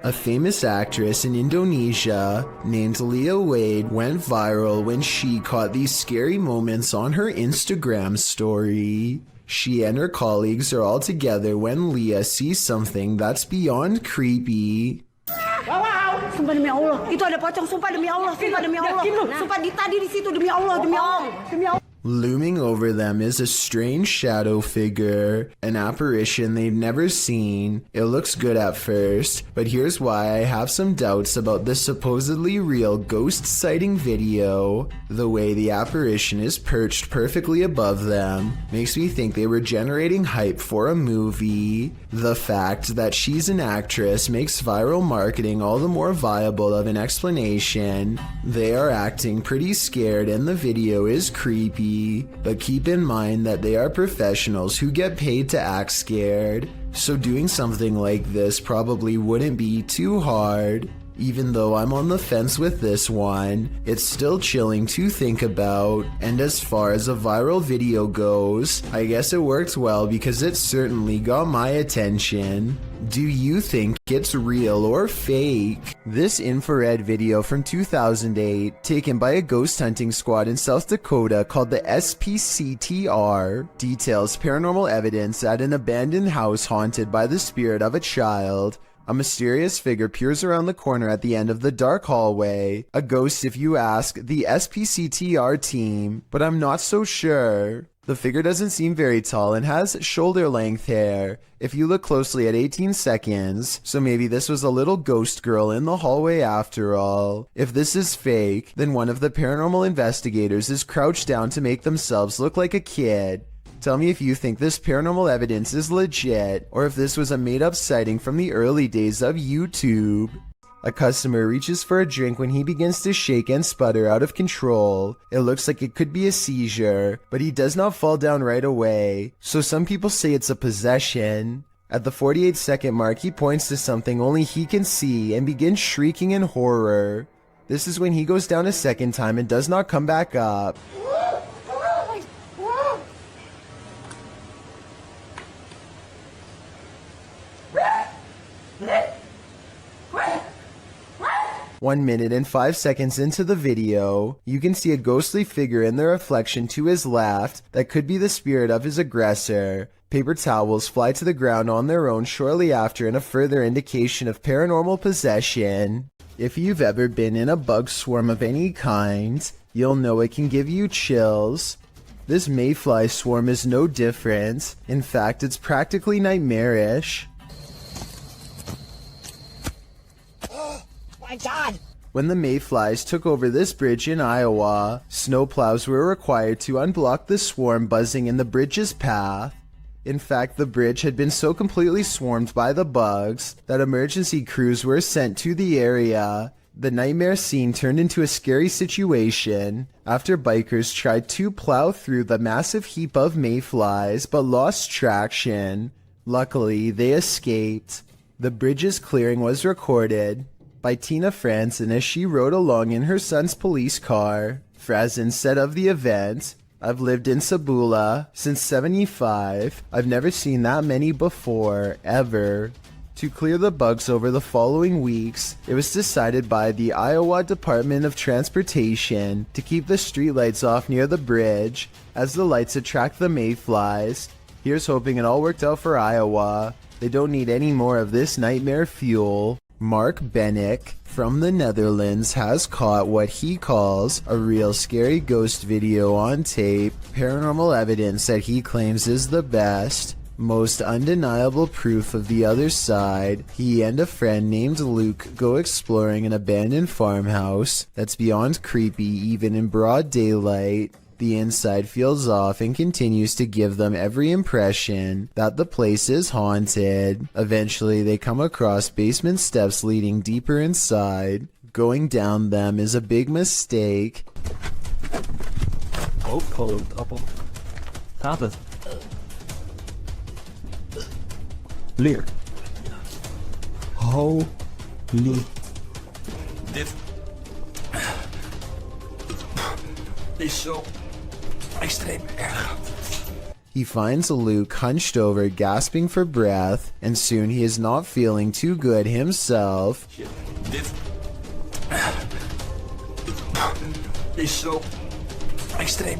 A famous actress in Indonesia named Leah Wade went viral when she caught these scary moments on her Instagram story. She and her colleagues are all together when Leah sees something that's beyond creepy. Wow, sumpah demi Allah. Itu ada pocong, sumpah demi Allah, sumpah demi Allah. Sumpah tadi di situ demi Allah, demi Allah, demi Allah. Looming over them is a strange shadow figure, an apparition they've never seen. It looks good at first, but here's why I have some doubts about this supposedly real ghost sighting video. The way the apparition is perched perfectly above them makes me think they were generating hype for a movie. The fact that she's an actress makes viral marketing all the more viable of an explanation. They are acting pretty scared and the video is creepy. But keep in mind that they are professionals who get paid to act scared, so doing something like this probably wouldn't be too hard. Even though I'm on the fence with this one, it's still chilling to think about. And as far as a viral video goes, I guess it worked well because it certainly got my attention. Do you think it's real or fake? This infrared video from 2008, taken by a ghost hunting squad in South Dakota called the SPCTR, details paranormal evidence at an abandoned house haunted by the spirit of a child. A mysterious figure peers around the corner at the end of the dark hallway. A ghost if you ask the SPCTR team, but I'm not so sure. The figure doesn't seem very tall and has shoulder-length hair, if you look closely at 18 seconds, so maybe this was a little ghost girl in the hallway after all. If this is fake, then one of the paranormal investigators is crouched down to make themselves look like a kid. Tell me if you think this paranormal evidence is legit, or if this was a made-up sighting from the early days of YouTube. A customer reaches for a drink when he begins to shake and sputter out of control. It looks like it could be a seizure, but he does not fall down right away, so some people say it's a possession. At the 48-second mark, he points to something only he can see and begins shrieking in horror. This is when he goes down a second time and does not come back up. One minute and 5 seconds into the video, you can see a ghostly figure in the reflection to his left that could be the spirit of his aggressor. Paper towels fly to the ground on their own shortly after in a further indication of paranormal possession. If you've ever been in a bug swarm of any kind, you'll know it can give you chills. This mayfly swarm is no different. In fact, it's practically nightmarish. My God! When the mayflies took over this bridge in Iowa, snowplows were required to unblock the swarm buzzing in the bridge's path. In fact, the bridge had been so completely swarmed by the bugs that emergency crews were sent to the area. The nightmare scene turned into a scary situation after bikers tried to plow through the massive heap of mayflies but lost traction. Luckily, they escaped. The bridge's clearing was recorded by Tina Franzen as she rode along in her son's police car. Franzen said of the event, "I've lived in Sabula since '75. I've never seen that many before, ever." To clear the bugs over the following weeks, it was decided by the Iowa Department of Transportation to keep the streetlights off near the bridge, as the lights attract the mayflies. Here's hoping it all worked out for Iowa. They don't need any more of this nightmare fuel. Mark Bennick from the Netherlands has caught what he calls a real scary ghost video on tape, paranormal evidence that he claims is the best, most undeniable proof of the other side. He and a friend named Luke go exploring an abandoned farmhouse that's beyond creepy even in broad daylight. The inside feels off and continues to give them every impression that the place is haunted. Eventually, they come across basement steps leading deeper inside. Going down them is a big mistake. Occult appel. Gaat het? Leer. Holy. Dit is zo extreem erg. He finds Luke hunched over, gasping for breath, and soon he is not feeling too good himself. This is so extreme.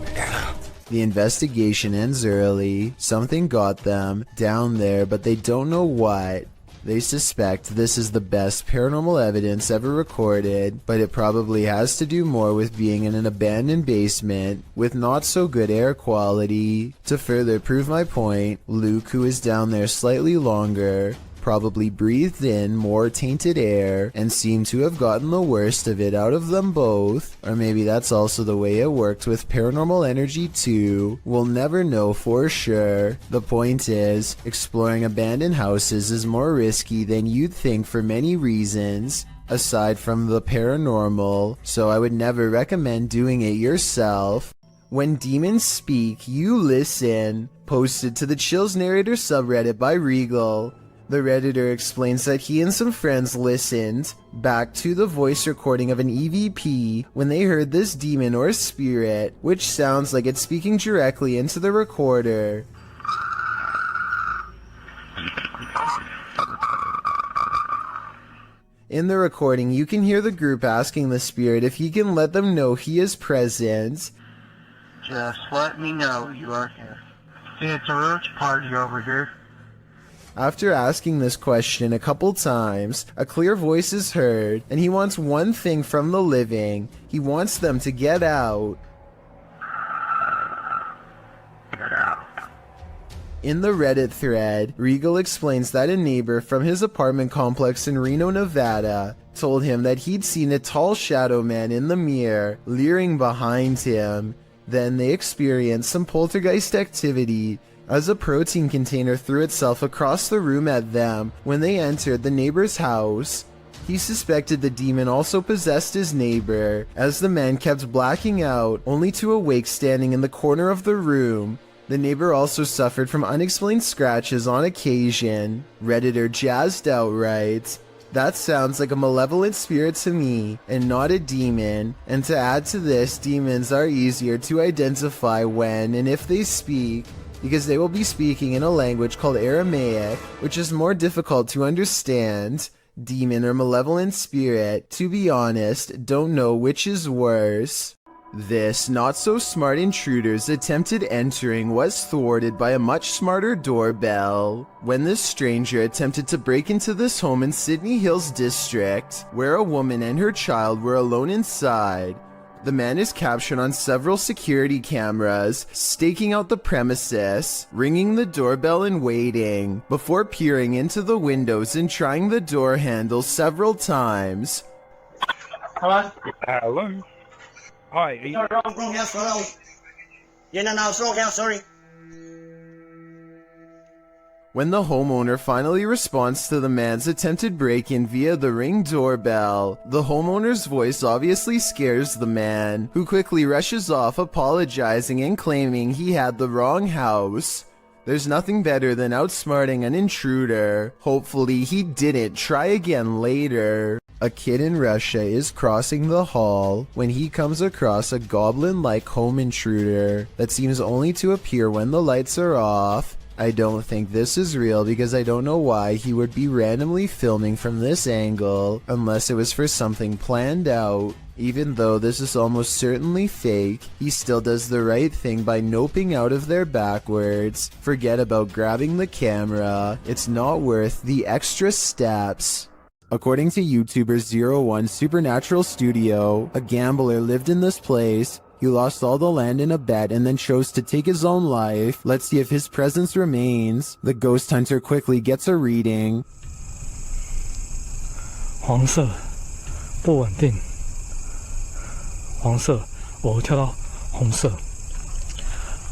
The investigation ends early. Something got them down there, but they don't know what. They suspect this is the best paranormal evidence ever recorded, but it probably has to do more with being in an abandoned basement with not so good air quality. To further prove my point, Luke, who is down there slightly longer, probably breathed in more tainted air and seemed to have gotten the worst of it out of them both. Or maybe that's also the way it worked with paranormal energy too. We'll never know for sure. The point is, exploring abandoned houses is more risky than you'd think for many reasons, aside from the paranormal, so I would never recommend doing it yourself. When demons speak, you listen. Posted to the Chills Narrator subreddit by Regal. The Redditor explains that he and some friends listened back to the voice recording of an EVP when they heard this demon or spirit, which sounds like it's speaking directly into the recorder. In the recording, you can hear the group asking the spirit if he can let them know he is present. Just let me know you are here. It's a roach party over here. After asking this question a couple times, a clear voice is heard, and he wants one thing from the living. He wants them to get out. Get out. In the Reddit thread, Regal explains that a neighbor from his apartment complex in Reno, Nevada, told him that he'd seen a tall shadow man in the mirror, leering behind him. Then they experienced some poltergeist activity, as a protein container threw itself across the room at them when they entered the neighbor's house. He suspected the demon also possessed his neighbor, as the man kept blacking out, only to awake standing in the corner of the room. The neighbor also suffered from unexplained scratches on occasion. Redditor jazzed out writes, "That sounds like a malevolent spirit to me, and not a demon. And to add to this, demons are easier to identify when and if they speak, because they will be speaking in a language called Aramaic, which is more difficult to understand. Demon or malevolent spirit, to be honest, don't know which is worse." This not-so-smart intruder's attempted entering was thwarted by a much smarter doorbell. When this stranger attempted to break into this home in Sydney Hills District, where a woman and her child were alone inside, the man is captured on several security cameras, staking out the premises, ringing the doorbell and waiting, before peering into the windows and trying the door handle several times. Hello? Hello. Hi. Are you... Sorry, wrong house, hello. Yeah, no, it's wrong house, sorry. When the homeowner finally responds to the man's attempted break-in via the Ring doorbell, the homeowner's voice obviously scares the man, who quickly rushes off apologizing and claiming he had the wrong house. There's nothing better than outsmarting an intruder. Hopefully he didn't try again later. A kid in Russia is crossing the hall when he comes across a goblin-like home intruder that seems only to appear when the lights are off. I don't think this is real because I don't know why he would be randomly filming from this angle unless it was for something planned out. Even though this is almost certainly fake, he still does the right thing by noping out of there backwards. Forget about grabbing the camera, it's not worth the extra steps. According to YouTuber 01 Supernatural Studio, a gambler lived in this place. He lost all the land in a bet and then chose to take his own life. Let's see if his presence remains. The ghost hunter quickly gets a reading. 黄色，不稳定。黄色，我跳到红色。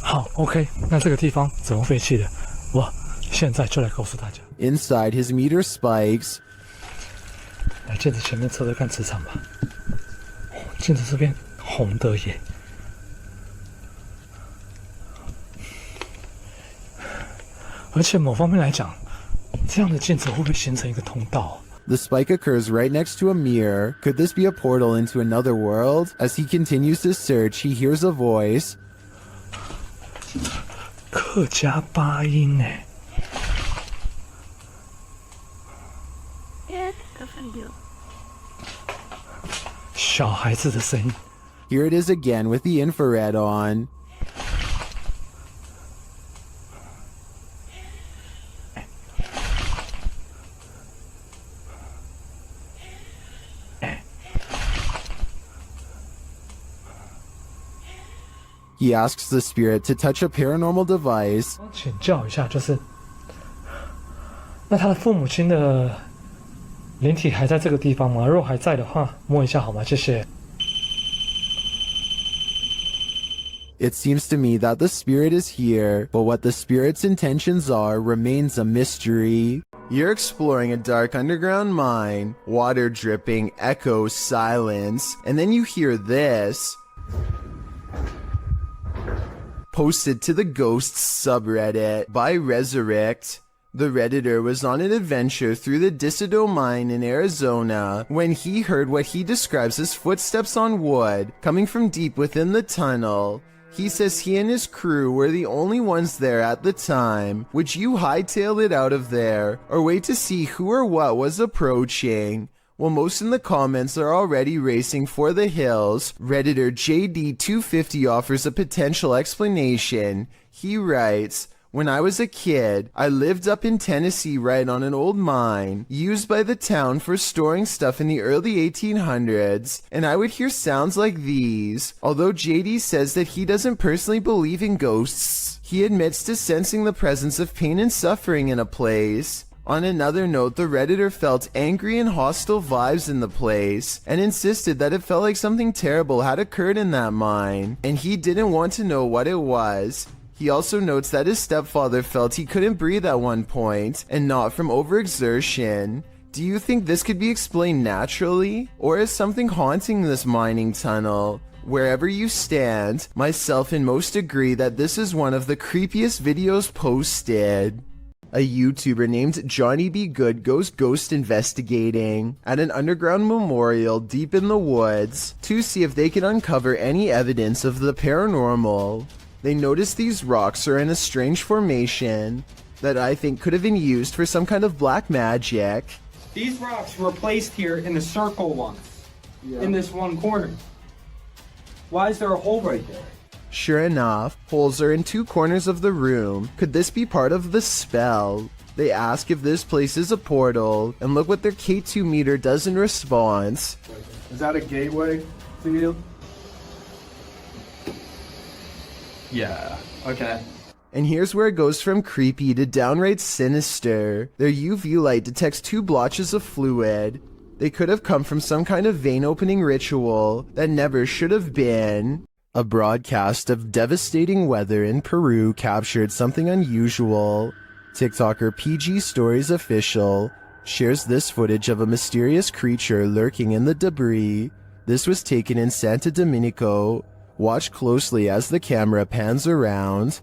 好 ，OK， 那这个地方怎么废弃的？我现在就来告诉大家。Inside, his meter spikes. 来镜子前面测测看磁场吧。镜子这边红的耶。而且某方面来讲，这样的镜子会不会形成一个通道？ The spike occurs right next to a mirror. Could this be a portal into another world? As he continues to search, he hears a voice. 客家八音哎，小孩子的声音。 Here it is again with the infrared on. He asks the spirit to touch a paranormal device. 请教一下，就是那他的父母亲的灵体还在这个地方吗？如果还在的话，摸一下好吗？谢谢。 It seems to me that the spirit is here, but what the spirit's intentions are remains a mystery. You're exploring a dark underground mine, water dripping, echo, silence, and then you hear this. Posted to the Ghosts subreddit by Resurrect. The Redditor was on an adventure through the Disido mine in Arizona when he heard what he describes as footsteps on wood coming from deep within the tunnel. He says he and his crew were the only ones there at the time. Would you hightail it out of there or wait to see who or what was approaching? Well, most in the comments are already racing for the hills. Redditor JD250 offers a potential explanation. He writes, "When I was a kid, I lived up in Tennessee right on an old mine used by the town for storing stuff in the early 1800s, and I would hear sounds like these. Although JD says that he doesn't personally believe in ghosts, he admits to sensing the presence of pain and suffering in a place." On another note, the Redditor felt angry and hostile vibes in the place and insisted that it felt like something terrible had occurred in that mine, and he didn't want to know what it was. He also notes that his stepfather felt he couldn't breathe at one point, and not from overexertion. Do you think this could be explained naturally, or is something haunting this mining tunnel? Wherever you stand, myself and most agree that this is one of the creepiest videos posted. A YouTuber named Johnny B. Good goes ghost investigating at an underground memorial deep in the woods to see if they can uncover any evidence of the paranormal. They notice these rocks are in a strange formation that I think could have been used for some kind of black magic. These rocks were placed here in the circle once, in this one corner. Why is there a hole right there? Sure enough, holes are in two corners of the room. Could this be part of the spell? They ask if this place is a portal, and look what their K2 meter does in response. Is that a gateway to you? Yeah, okay. And here's where it goes from creepy to downright sinister. Their UV light detects two blotches of fluid. They could have come from some kind of vein opening ritual that never should have been. A broadcast of devastating weather in Peru captured something unusual. TikToker PG Stories Official shares this footage of a mysterious creature lurking in the debris. This was taken in Santo Domingo. Watch closely as the camera pans around.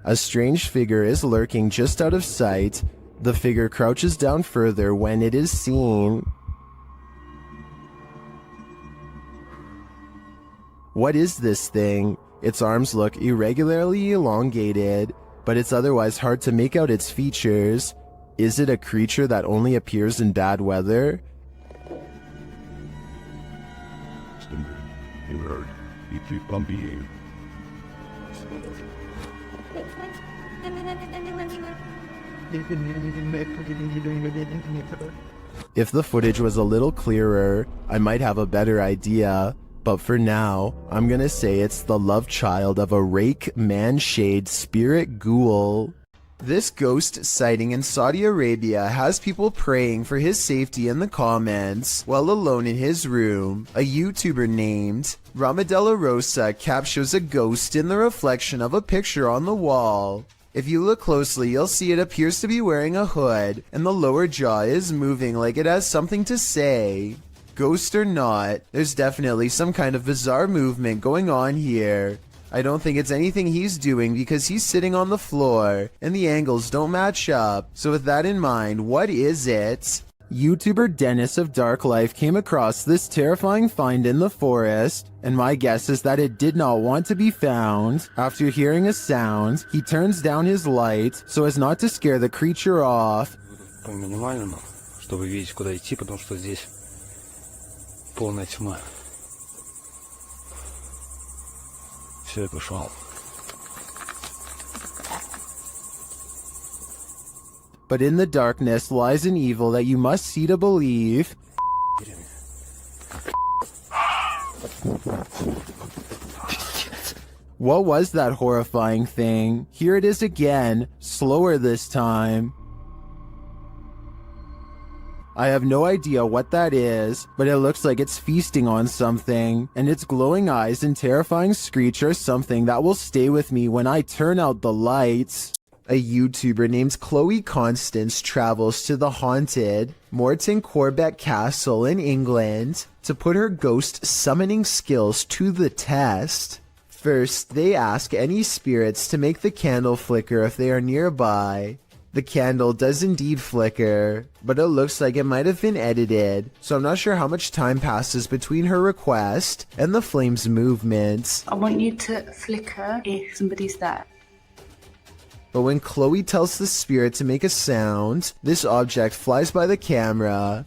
A strange figure is lurking just out of sight. The figure crouches down further when it is seen. What is this thing? Its arms look irregularly elongated, but it's otherwise hard to make out its features. Is it a creature that only appears in bad weather? If the footage was a little clearer, I might have a better idea. But for now, I'm gonna say it's the love child of a rake man-shade spirit ghoul. This ghost sighting in Saudi Arabia has people praying for his safety in the comments while alone in his room. A YouTuber named Ramadella Rosa captures a ghost in the reflection of a picture on the wall. If you look closely, you'll see it appears to be wearing a hood, and the lower jaw is moving like it has something to say. Ghost or not, there's definitely some kind of bizarre movement going on here. I don't think it's anything he's doing because he's sitting on the floor, and the angles don't match up. So with that in mind, what is it? YouTuber Dennis of Dark Life came across this terrifying find in the forest, and my guess is that it did not want to be found. After hearing a sound, he turns down his light so as not to scare the creature off. По минимальному, чтобы видеть, куда идти, потому что здесь полная тьма. Все, я пошел. But in the darkness lies an evil that you must see to believe. What was that horrifying thing? Here it is again, slower this time. I have no idea what that is, but it looks like it's feasting on something, and its glowing eyes and terrifying screech are something that will stay with me when I turn out the lights. A YouTuber named Chloe Constance travels to the haunted Morton Corbett Castle in England to put her ghost summoning skills to the test. First, they ask any spirits to make the candle flicker if they are nearby. The candle does indeed flicker, but it looks like it might have been edited, so I'm not sure how much time passes between her request and the flame's movements. I want you to flicker if somebody's there. But when Chloe tells the spirit to make a sound, this object flies by the camera.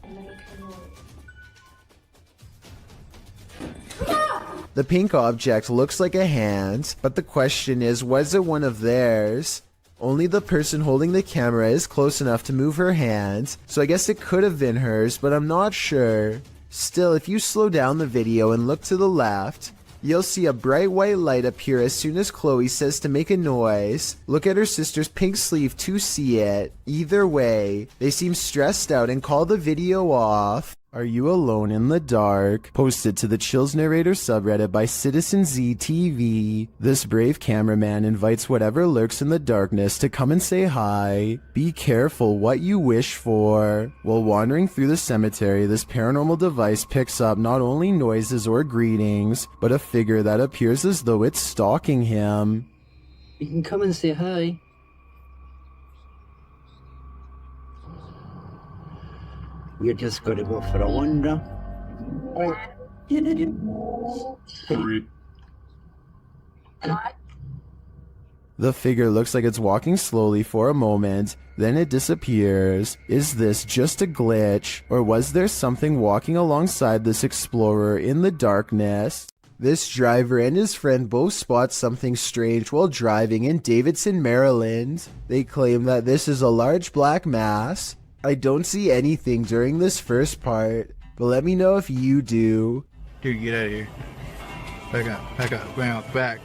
The pink object looks like a hand, but the question is, was it one of theirs? Only the person holding the camera is close enough to move her hand, so I guess it could have been hers, but I'm not sure. Still, if you slow down the video and look to the left, you'll see a bright white light appear as soon as Chloe says to make a noise. Look at her sister's pink sleeve to see it. Either way, they seem stressed out and call the video off. Are you alone in the dark? Posted to the Chills Narrator subreddit by Citizen ZTV. This brave cameraman invites whatever lurks in the darkness to come and say hi. Be careful what you wish for. While wandering through the cemetery, this paranormal device picks up not only noises or greetings, but a figure that appears as though it's stalking him. You can come and say hi. You're just gonna go for a wander. The figure looks like it's walking slowly for a moment, then it disappears. Is this just a glitch, or was there something walking alongside this explorer in the darkness? This driver and his friend both spot something strange while driving in Davidson, Maryland. They claim that this is a large black mass. I don't see anything during this first part, but let me know if you do. Dude, get out of here. Back up, bounce back.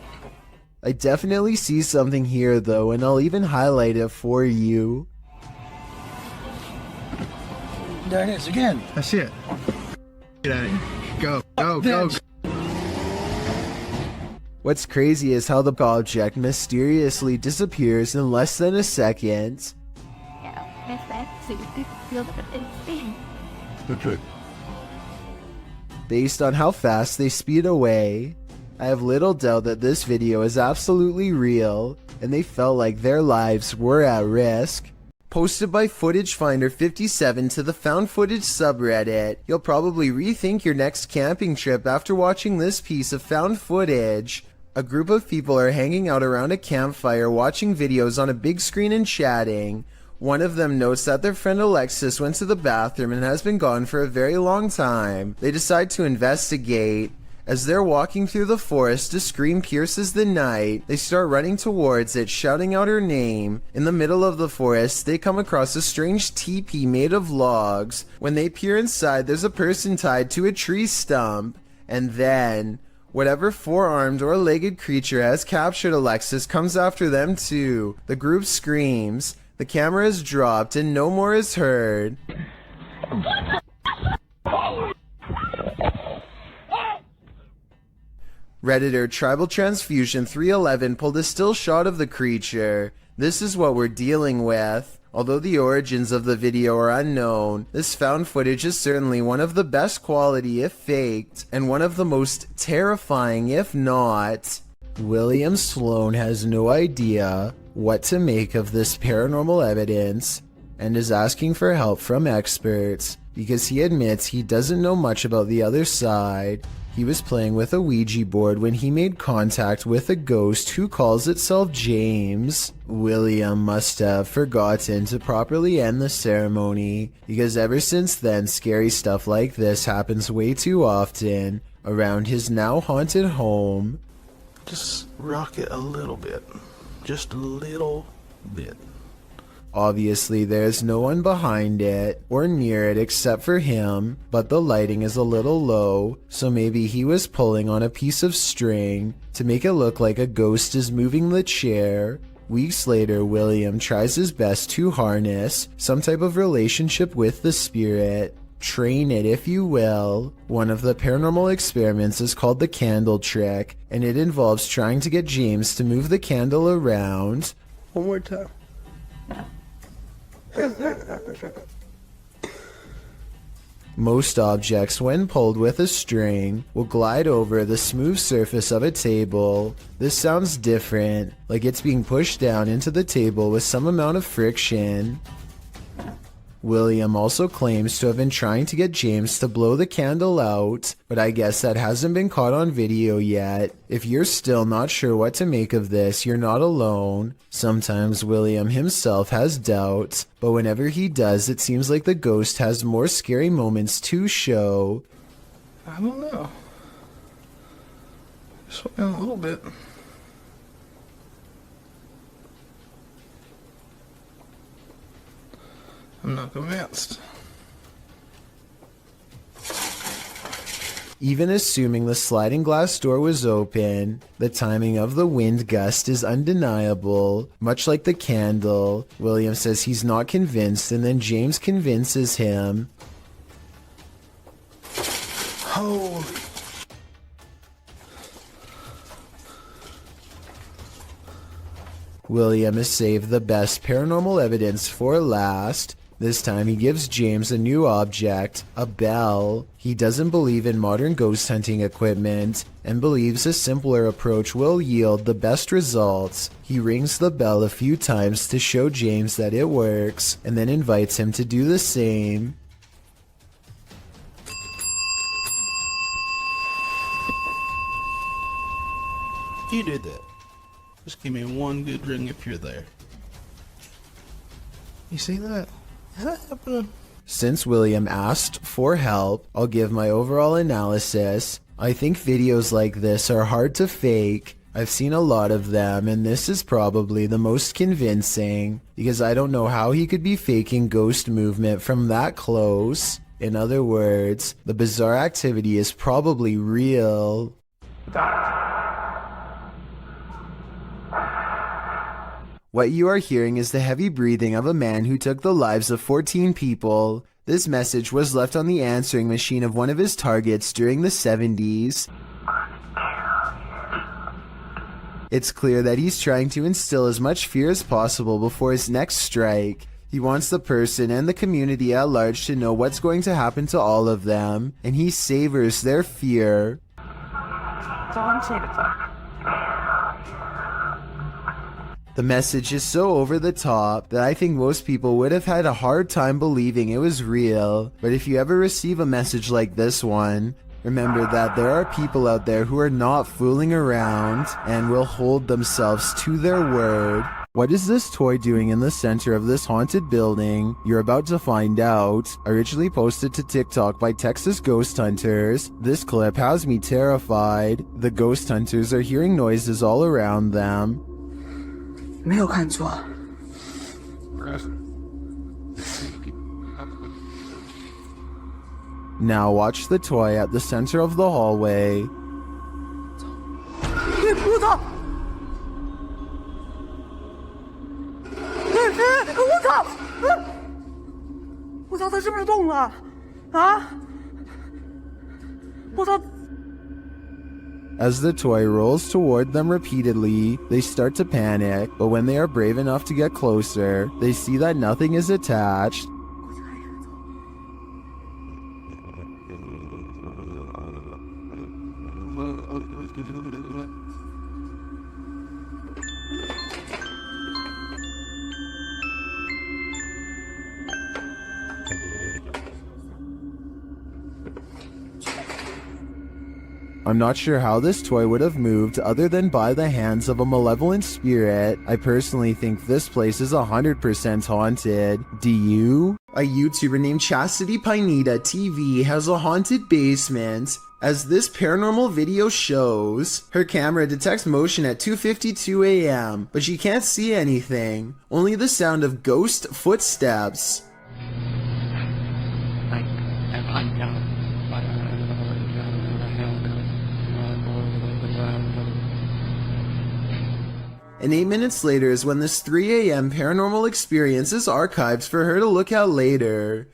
I definitely see something here though, and I'll even highlight it for you. There it is again. That's it. Get out of here. Go. What's crazy is how the object mysteriously disappears in less than a second. Based on how fast they speed away, I have little doubt that this video is absolutely real, and they felt like their lives were at risk. Posted by Footage Finder 57 to the Found Footage subreddit, you'll probably rethink your next camping trip after watching this piece of found footage. A group of people are hanging out around a campfire watching videos on a big screen and chatting. One of them notes that their friend Alexis went to the bathroom and has been gone for a very long time. They decide to investigate. As they're walking through the forest, a scream pierces the night. They start running towards it, shouting out her name. In the middle of the forest, they come across a strange teepee made of logs. When they peer inside, there's a person tied to a tree stump. And then, whatever four-armed or legged creature has captured Alexis comes after them too. The group screams. The camera is dropped and no more is heard. Redditor Tribal Transfusion 311 pulled a still shot of the creature. This is what we're dealing with. Although the origins of the video are unknown, this found footage is certainly one of the best quality if faked, and one of the most terrifying if not. William Sloan has no idea what to make of this paranormal evidence, and is asking for help from experts because he admits he doesn't know much about the other side. He was playing with a Ouija board when he made contact with a ghost who calls itself James. William must have forgotten to properly end the ceremony, because ever since then scary stuff like this happens way too often around his now haunted home. Just rock it a little bit. Just a little bit. Obviously, there's no one behind it or near it except for him, but the lighting is a little low, so maybe he was pulling on a piece of string to make it look like a ghost is moving the chair. Weeks later, William tries his best to harness some type of relationship with the spirit. Train it, if you will. One of the paranormal experiments is called the candle trick, and it involves trying to get James to move the candle around. One more time. Most objects, when pulled with a string, will glide over the smooth surface of a table. This sounds different, like it's being pushed down into the table with some amount of friction. William also claims to have been trying to get James to blow the candle out, but I guess that hasn't been caught on video yet. If you're still not sure what to make of this, you're not alone. Sometimes William himself has doubts, but whenever he does, it seems like the ghost has more scary moments to show. I don't know. Just went down a little bit. I'm not convinced. Even assuming the sliding glass door was open, the timing of the wind gust is undeniable. Much like the candle, William says he's not convinced, and then James convinces him. Holy. William has saved the best paranormal evidence for last. This time he gives James a new object, a bell. He doesn't believe in modern ghost hunting equipment and believes a simpler approach will yield the best results. He rings the bell a few times to show James that it works and then invites him to do the same. You did that. Just give me one good ring if you're there. You see that? Is that happening? Since William asked for help, I'll give my overall analysis. I think videos like this are hard to fake. I've seen a lot of them, and this is probably the most convincing, because I don't know how he could be faking ghost movement from that close. In other words, the bizarre activity is probably real. What you are hearing is the heavy breathing of a man who took the lives of 14 people. This message was left on the answering machine of one of his targets during the 70s. It's clear that he's trying to instill as much fear as possible before his next strike. He wants the person and the community at large to know what's going to happen to all of them, and he savors their fear. The message is so over the top that I think most people would have had a hard time believing it was real. But if you ever receive a message like this one, remember that there are people out there who are not fooling around and will hold themselves to their word. What is this toy doing in the center of this haunted building? You're about to find out. Originally posted to TikTok by Texas Ghost Hunters, this clip has me terrified. The ghost hunters are hearing noises all around them. 没有看错。 Now watch the toy at the center of the hallway. 我操！我操！我操！它是不是动了？啊！我操！ As the toy rolls toward them repeatedly, they start to panic, but when they are brave enough to get closer, they see that nothing is attached. I'm not sure how this toy would have moved other than by the hands of a malevolent spirit. I personally think this place is 100% haunted. Do you? A YouTuber named Chastity Pineda TV has a haunted basement. As this paranormal video shows, her camera detects motion at 2:52 a.m., but she can't see anything, only the sound of ghost footsteps. And 8 minutes later is when this 3 a.m. paranormal experience is archived for her to look at later.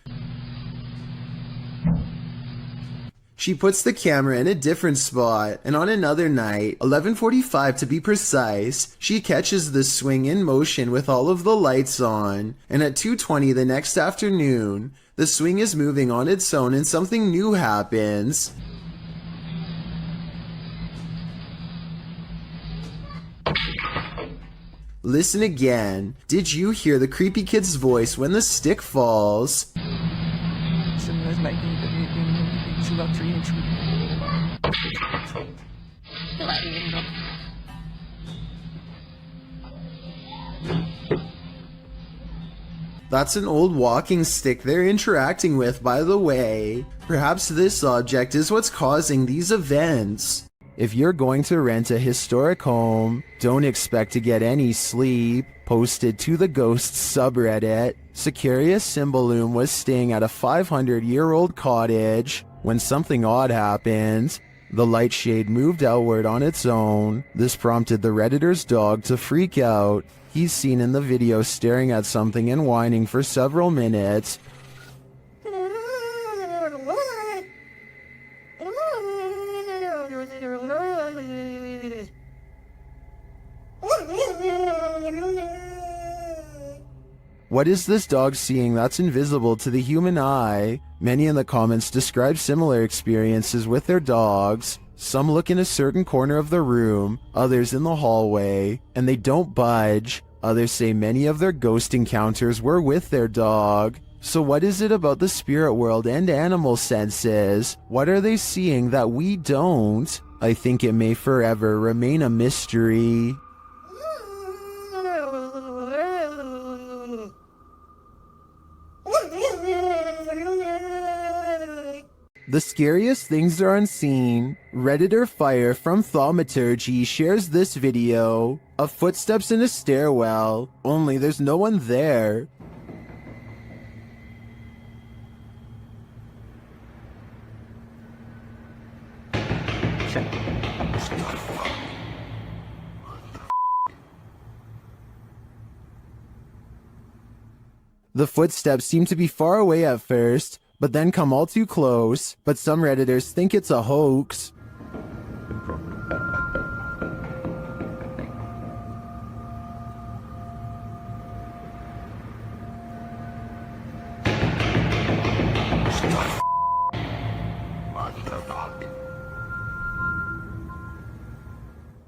She puts the camera in a different spot, and on another night, 11:45 to be precise, she catches the swing in motion with all of the lights on, and at 2:20 the next afternoon, the swing is moving on its own and something new happens. Listen again. Did you hear the creepy kid's voice when the stick falls? That's an old walking stick they're interacting with, by the way. Perhaps this object is what's causing these events. If you're going to rent a historic home, don't expect to get any sleep. Posted to the Ghosts subreddit, Securius Cymbalum was staying at a 500-year-old cottage when something odd happened. The light shade moved outward on its own. This prompted the Redditor's dog to freak out. He's seen in the video staring at something and whining for several minutes. What is this dog seeing that's invisible to the human eye? Many in the comments describe similar experiences with their dogs. Some look in a certain corner of the room, others in the hallway, and they don't budge. Others say many of their ghost encounters were with their dog. So what is it about the spirit world and animal senses? What are they seeing that we don't? I think it may forever remain a mystery. The scariest things are unseen. Redditor Fire from Thaumaturgy shares this video of footsteps in a stairwell, only there's no one there. The footsteps seem to be far away at first, but then come all too close, but some Redditors think it's a hoax.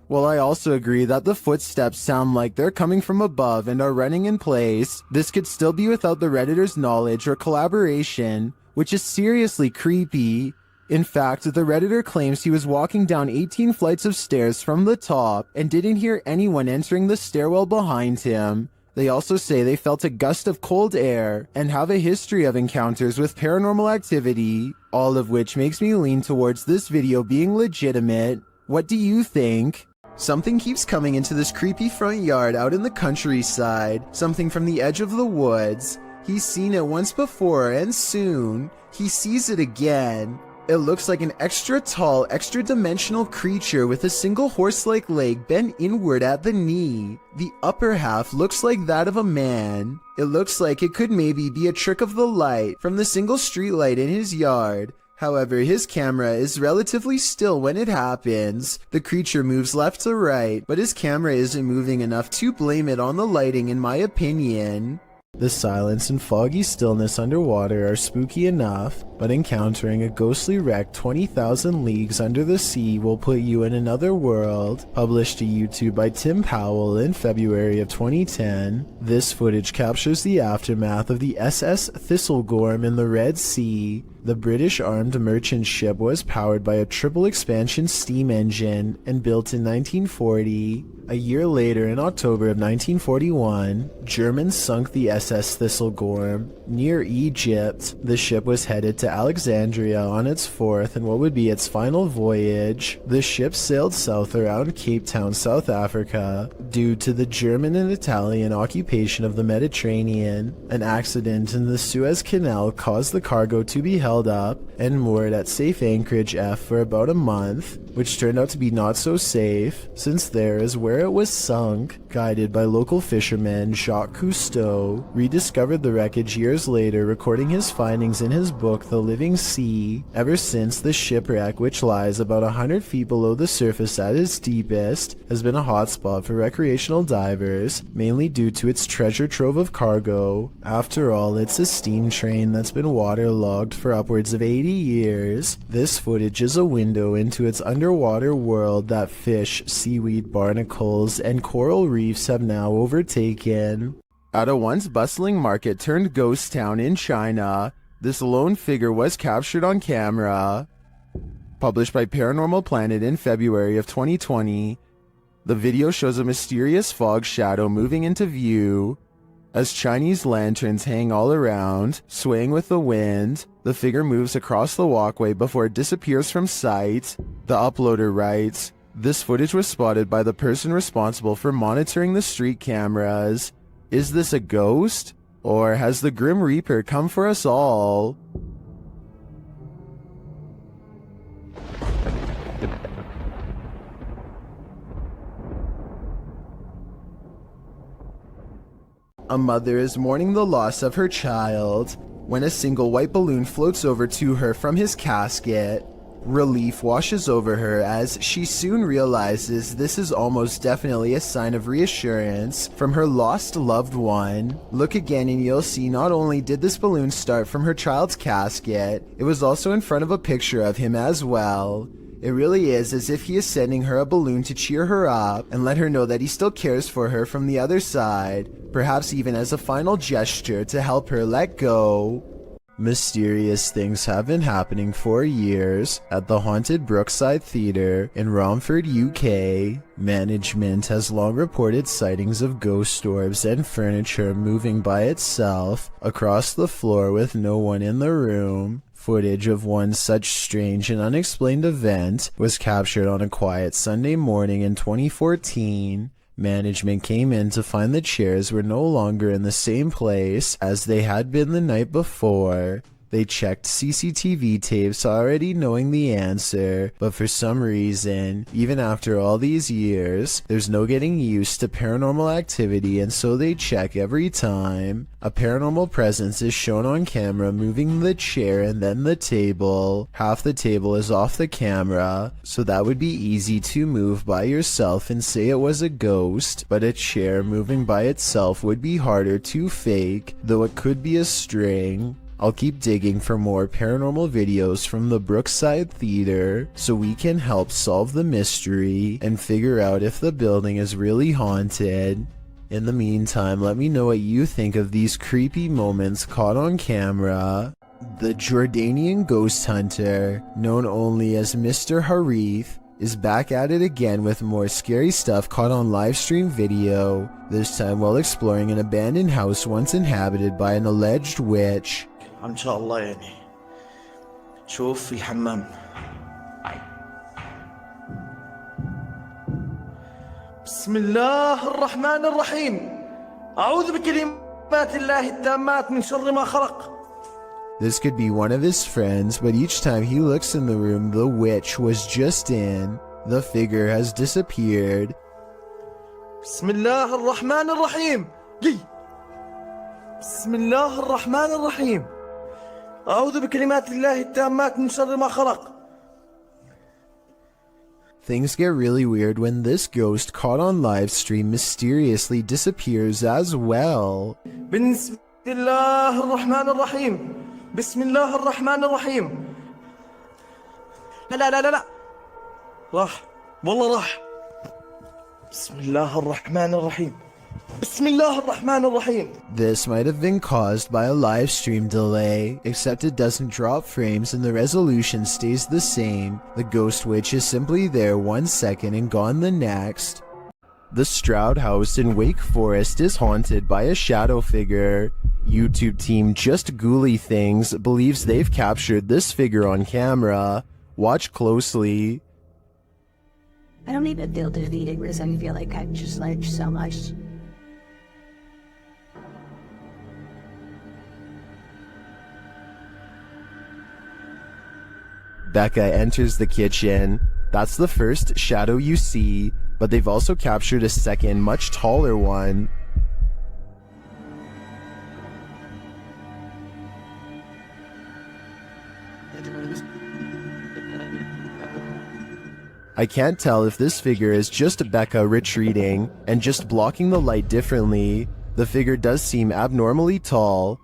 Well, I also agree that the footsteps sound like they're coming from above and are running in place. This could still be without the Redditor's knowledge or collaboration, which is seriously creepy. In fact, the Redditor claims he was walking down 18 flights of stairs from the top and didn't hear anyone entering the stairwell behind him. They also say they felt a gust of cold air and have a history of encounters with paranormal activity, all of which makes me lean towards this video being legitimate. What do you think? Something keeps coming into this creepy front yard out in the countryside, something from the edge of the woods. He's seen it once before, and soon, he sees it again. It looks like an extra tall, extra dimensional creature with a single horse-like leg bent inward at the knee. The upper half looks like that of a man. It looks like it could maybe be a trick of the light from the single streetlight in his yard. However, his camera is relatively still when it happens. The creature moves left to right, but his camera isn't moving enough to blame it on the lighting in my opinion. The silence and foggy stillness underwater are spooky enough, but encountering a ghostly wreck 20,000 leagues under the sea will put you in another world. Published to YouTube by Tim Powell in February of 2010, this footage captures the aftermath of the SS Thistlegorm in the Red Sea. The British armed merchant ship was powered by a triple expansion steam engine and built in 1940. A year later, in October of 1941, Germans sunk the SS Thistlegorm near Egypt. The ship was headed to Alexandria on its fourth and what would be its final voyage. The ship sailed south around Cape Town, South Africa. Due to the German and Italian occupation of the Mediterranean, an accident in the Suez Canal caused the cargo to be held up and moored at safe anchorage F for about a month, which turned out to be not so safe, since there is where it was sunk. Guided by local fisherman Jacques Cousteau, rediscovered the wreckage years later, recording his findings in his book The Living Sea. Ever since, the shipwreck, which lies about 100 feet below the surface at its deepest, has been a hotspot for recreational divers, mainly due to its treasure trove of cargo. After all, it's a steam train that's been waterlogged for upwards of 80 years. This footage is a window into its underwater world that fish, seaweed, barnacles, and coral reefs have now overtaken. At a once bustling market turned ghost town in China, this lone figure was captured on camera. Published by Paranormal Planet in February of 2020, the video shows a mysterious fog shadow moving into view. As Chinese lanterns hang all around, swaying with the wind, the figure moves across the walkway before it disappears from sight. The uploader writes, "This footage was spotted by the person responsible for monitoring the street cameras. Is this a ghost? Or has the Grim Reaper come for us all?" A mother is mourning the loss of her child when a single white balloon floats over to her from his casket. Relief washes over her as she soon realizes this is almost definitely a sign of reassurance from her lost loved one. Look again and you'll see not only did this balloon start from her child's casket, it was also in front of a picture of him as well. It really is as if he is sending her a balloon to cheer her up and let her know that he still cares for her from the other side, perhaps even as a final gesture to help her let go. Mysterious things have been happening for years at the haunted Brookside Theatre in Romford, UK. Management has long reported sightings of ghost orbs and furniture moving by itself across the floor with no one in the room. Footage of one such strange and unexplained event was captured on a quiet Sunday morning in 2014. Management came in to find the chairs were no longer in the same place as they had been the night before. They checked CCTV tapes already knowing the answer, but for some reason, even after all these years, there's no getting used to paranormal activity, and so they check every time. A paranormal presence is shown on camera moving the chair and then the table. Half the table is off the camera, so that would be easy to move by yourself and say it was a ghost, but a chair moving by itself would be harder to fake, though it could be a string. I'll keep digging for more paranormal videos from the Brookside Theatre so we can help solve the mystery and figure out if the building is really haunted. In the meantime, let me know what you think of these creepy moments caught on camera. The Jordanian ghost hunter, known only as Mr. Harith, is back at it again with more scary stuff caught on live stream video, this time while exploring an abandoned house once inhabited by an alleged witch. ان شاء الله يعني شوف في الحمام. بسم الله الرحمن الرحيم أعوذ بكلمات الله التامات من شر ما خلق. This could be one of his friends, but each time he looks in the room the witch was just in, the figure has disappeared. بسم الله الرحمن الرحيم. بسم الله الرحمن الرحيم أعوذ بكلمات الله التامات من شر ما خلق. Things get really weird when this ghost caught on live stream mysteriously disappears as well. بسم الله الرحمن الرحيم بسم الله الرحمن الرحيم. لا لا لا لا لا راح والله راح. بسم الله الرحمن الرحيم. بسم الله الرحمن الرحيم. This might have been caused by a live stream delay, except it doesn't drop frames and the resolution stays the same. The ghost witch is simply there 1 second and gone the next. The Stroud House in Wake Forest is haunted by a shadow figure. YouTube team Just Ghouly Things believes they've captured this figure on camera. Watch closely. I don't even feel defeated because I feel like I've just learned so much. Becca enters the kitchen. That's the first shadow you see, but they've also captured a second, much taller one. I can't tell if this figure is just Becca retreating and just blocking the light differently. The figure does seem abnormally tall.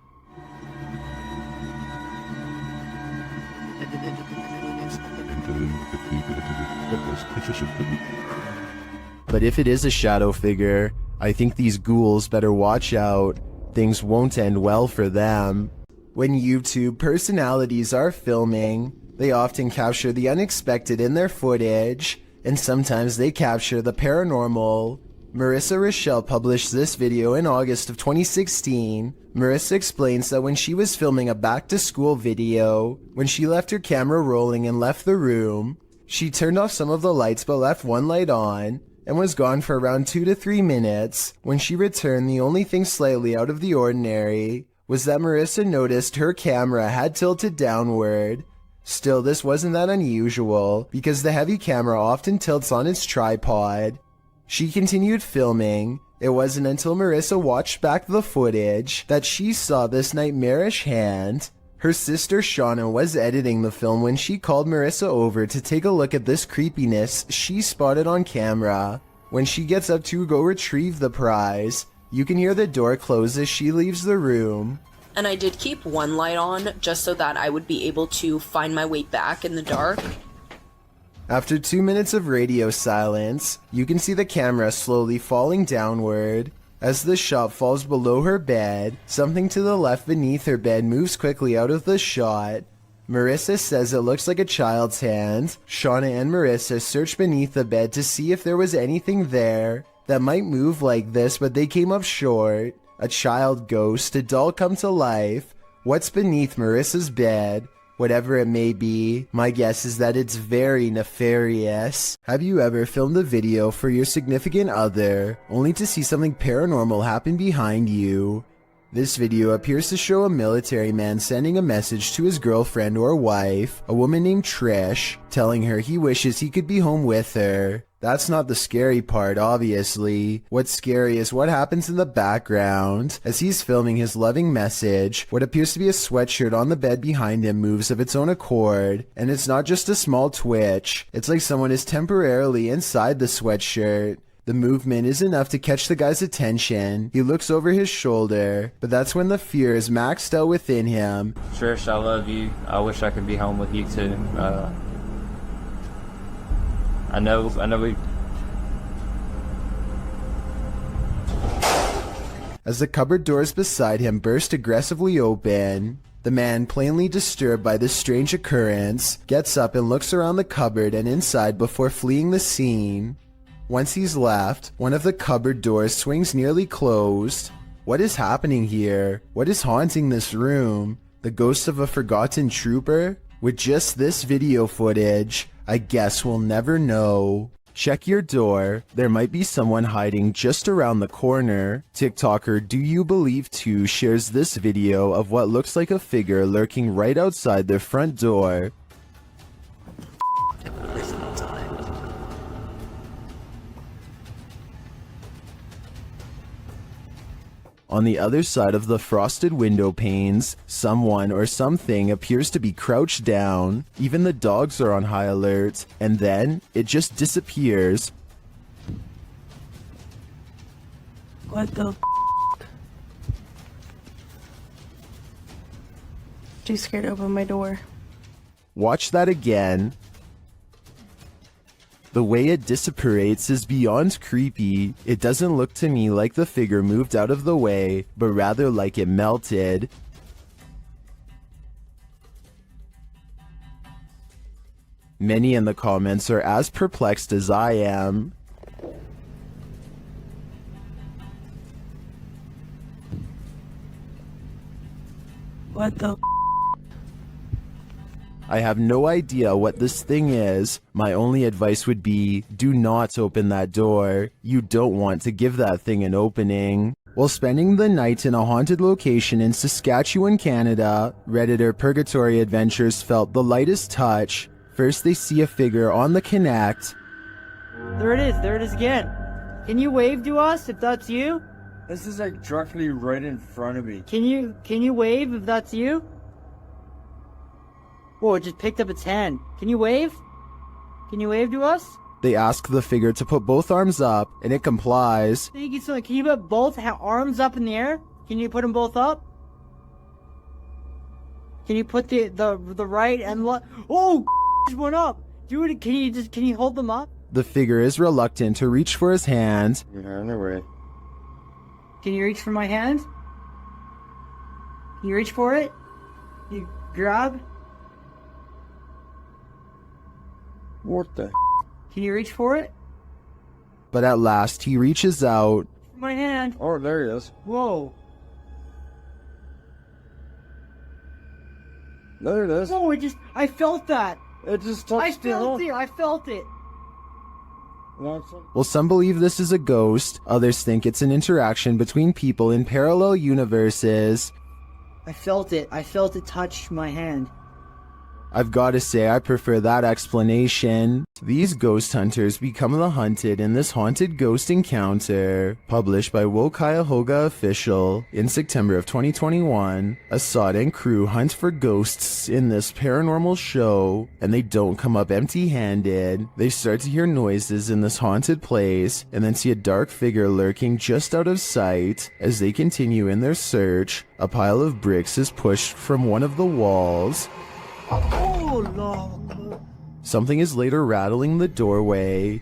But if it is a shadow figure, I think these ghouls better watch out. Things won't end well for them. When YouTube personalities are filming, they often capture the unexpected in their footage, and sometimes they capture the paranormal. Marissa Rochelle published this video in August of 2016. Marissa explains that when she was filming a back-to-school video, when she left her camera rolling and left the room, she turned off some of the lights but left one light on, and was gone for around 2 to 3 minutes. When she returned, the only thing slightly out of the ordinary was that Marissa noticed her camera had tilted downward. Still, this wasn't that unusual, because the heavy camera often tilts on its tripod. She continued filming. It wasn't until Marissa watched back the footage that she saw this nightmarish hand. Her sister Shauna was editing the film when she called Marissa over to take a look at this creepiness she spotted on camera. When she gets up to go retrieve the prize, you can hear the door close as she leaves the room. And I did keep one light on just so that I would be able to find my way back in the dark. After 2 minutes of radio silence, you can see the camera slowly falling downward. As the shot falls below her bed, something to the left beneath her bed moves quickly out of the shot. Marissa says it looks like a child's hand. Shauna and Marissa searched beneath the bed to see if there was anything there that might move like this, but they came up short. A child ghost, a doll come to life. What's beneath Marissa's bed? Whatever it may be, my guess is that it's very nefarious. Have you ever filmed a video for your significant other, only to see something paranormal happen behind you? This video appears to show a military man sending a message to his girlfriend or wife, a woman named Trish, telling her he wishes he could be home with her. That's not the scary part, obviously. What's scary is what happens in the background. As he's filming his loving message, what appears to be a sweatshirt on the bed behind him moves of its own accord. And it's not just a small twitch. It's like someone is temporarily inside the sweatshirt. The movement is enough to catch the guy's attention. He looks over his shoulder, but that's when the fear is maxed out within him. Trish, I love you. I wish I could be home with you too. I know we... As the cupboard doors beside him burst aggressively open, the man, plainly disturbed by this strange occurrence, gets up and looks around the cupboard and inside before fleeing the scene. Once he's left, one of the cupboard doors swings nearly closed. What is happening here? What is haunting this room? The ghost of a forgotten trooper? With just this video footage, I guess we'll never know. Check your door. There might be someone hiding just around the corner. TikToker Do You Believe 2 shares this video of what looks like a figure lurking right outside their front door. On the other side of the frosted window panes, someone or something appears to be crouched down. Even the dogs are on high alert, and then it just disappears. What the f***? Too scared to open my door. Watch that again. The way it disapparates is beyond creepy. It doesn't look to me like the figure moved out of the way, but rather like it melted. Many in the comments are as perplexed as I am. What the? I have no idea what this thing is. My only advice would be, do not open that door. You don't want to give that thing an opening. While spending the night in a haunted location in Saskatchewan, Canada, Redditor Purgatory Adventures felt the lightest touch. First they see a figure on the Connect. There it is again. Can you wave to us if that's you? This is like directly right in front of me. Can you wave if that's you? Whoa, it just picked up its hand. Can you wave? Can you wave to us? They ask the figure to put both arms up, and it complies. Thank you so much. Can you put both arms up in the air? Can you put them both up? Can you put the right and left? Oh, just went up. Dude, can you hold them up? The figure is reluctant to reach for his hand. You're on the way. Can you reach for my hand? Can you reach for it? You grab? What the? Can you reach for it? But at last he reaches out. My hand. Oh, there he is. Whoa. There it is. Oh, I felt that. It just touched I felt it. Well, some believe this is a ghost, others think it's an interaction between people in parallel universes. I felt it touch my hand. I've got to say I prefer that explanation. These ghost hunters become the hunted in this haunted ghost encounter. Published by Wo Cuyahoga Official in September of 2021. Assad and crew hunt for ghosts in this paranormal show, and they don't come up empty-handed. They start to hear noises in this haunted place, and then see a dark figure lurking just out of sight. As they continue in their search, a pile of bricks is pushed from one of the walls. Oh, Lord. Something is later rattling the doorway.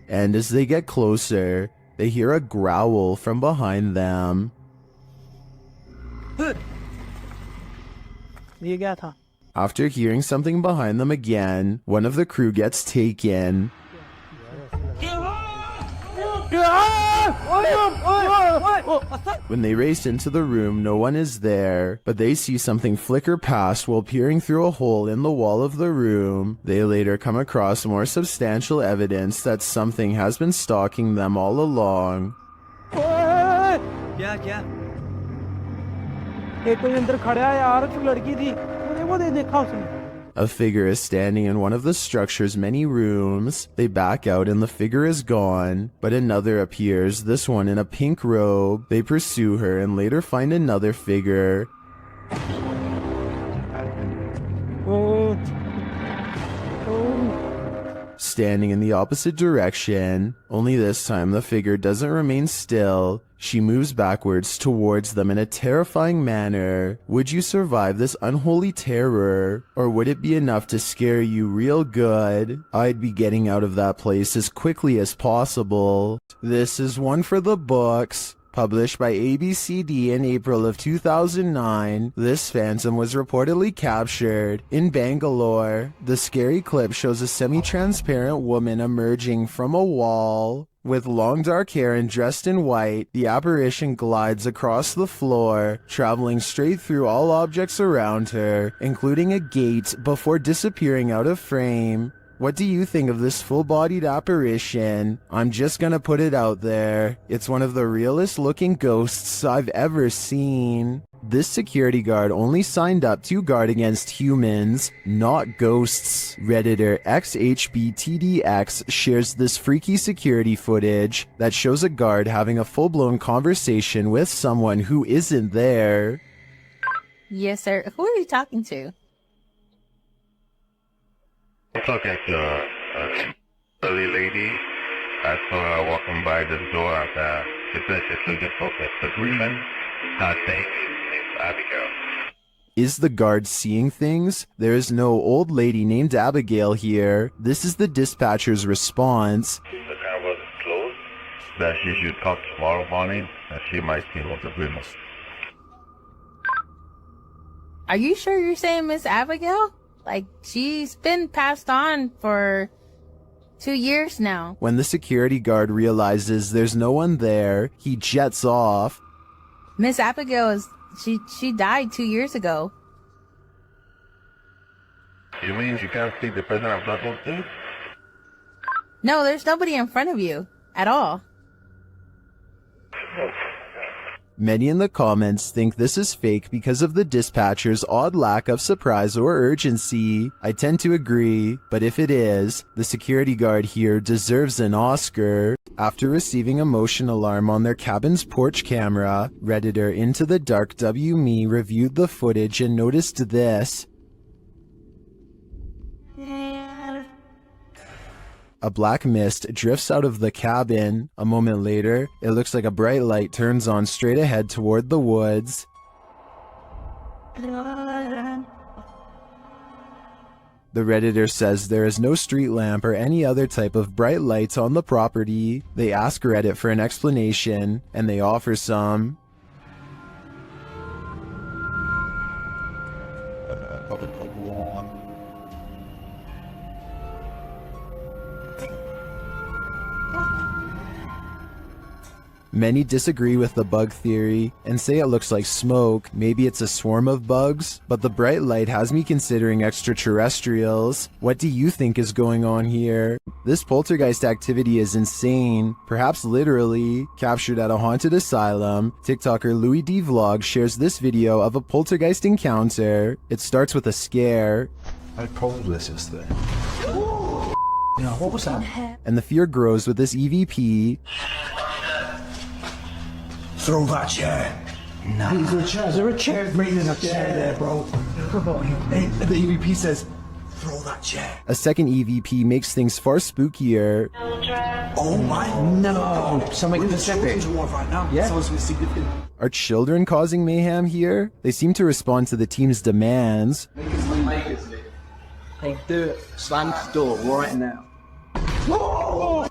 And as they get closer, they hear a growl from behind them. After hearing something behind them again, one of the crew gets taken. When they race into the room, no one is there, but they see something flicker past while peering through a hole in the wall of the room. They later come across more substantial evidence that something has been stalking them all along. A figure is standing in one of the structure's many rooms. They back out and the figure is gone, but another appears, this one in a pink robe. They pursue her and later find another figure. Standing in the opposite direction, only this time the figure doesn't remain still. She moves backwards towards them in a terrifying manner. Would you survive this unholy terror? Or would it be enough to scare you real good? I'd be getting out of that place as quickly as possible. This is one for the books. Published by ABCD in April of 2009, this phantom was reportedly captured in Bangalore. The scary clip shows a semi-transparent woman emerging from a wall. With long dark hair and dressed in white, the apparition glides across the floor, traveling straight through all objects around her, including a gate, before disappearing out of frame. What do you think of this full-bodied apparition? I'm just gonna put it out there. It's one of the realest looking ghosts I've ever seen. This security guard only signed up to guard against humans, not ghosts. Redditor XHBTDX shares this freaky security footage that shows a guard having a full-blown conversation with someone who isn't there. Yes, sir. Who are you talking to? I'm talking to a lady. I saw her walking by the door of the It's a agreement that they Abigail. Is the guard seeing things? There is no old lady named Abigail here. This is the dispatcher's response. The car was closed. That she should come tomorrow morning, and she might see what the agreement. Are you sure you're saying Miss Abigail? Like, she's been passed on for 2 years now. When the security guard realizes there's no one there, he jets off. Miss Abigail she died 2 years ago. You mean you can't see the person I'm talking to? No, there's nobody in front of you at all. Many in the comments think this is fake because of the dispatcher's odd lack of surprise or urgency. I tend to agree, but if it is, the security guard here deserves an Oscar. After receiving a motion alarm on their cabin's porch camera, Redditor Into the Dark W.Me reviewed the footage and noticed this. A black mist drifts out of the cabin. A moment later, it looks like a bright light turns on straight ahead toward the woods. The Redditor says there is no street lamp or any other type of bright lights on the property. They ask Reddit for an explanation, and they offer some. Many disagree with the bug theory and say it looks like smoke, maybe it's a swarm of bugs, but the bright light has me considering extraterrestrials. What do you think is going on here? This poltergeist activity is insane, perhaps literally. Captured at a haunted asylum, TikToker Louis D Vlog shares this video of a poltergeist encounter. It starts with a scare. I told this yesterday. Yeah, what was that? And the fear grows with this EVP. Throw that chair. No. Is there a chair? Bring in a chair there, bro. Hey, the EVP says, throw that chair. A second EVP makes things far spookier. Oh my. No. Something specific. Right now. Yeah. Something significant. Are children causing mayhem here? They seem to respond to the team's demands. Hey, do it. Slam the door right now. Whoa!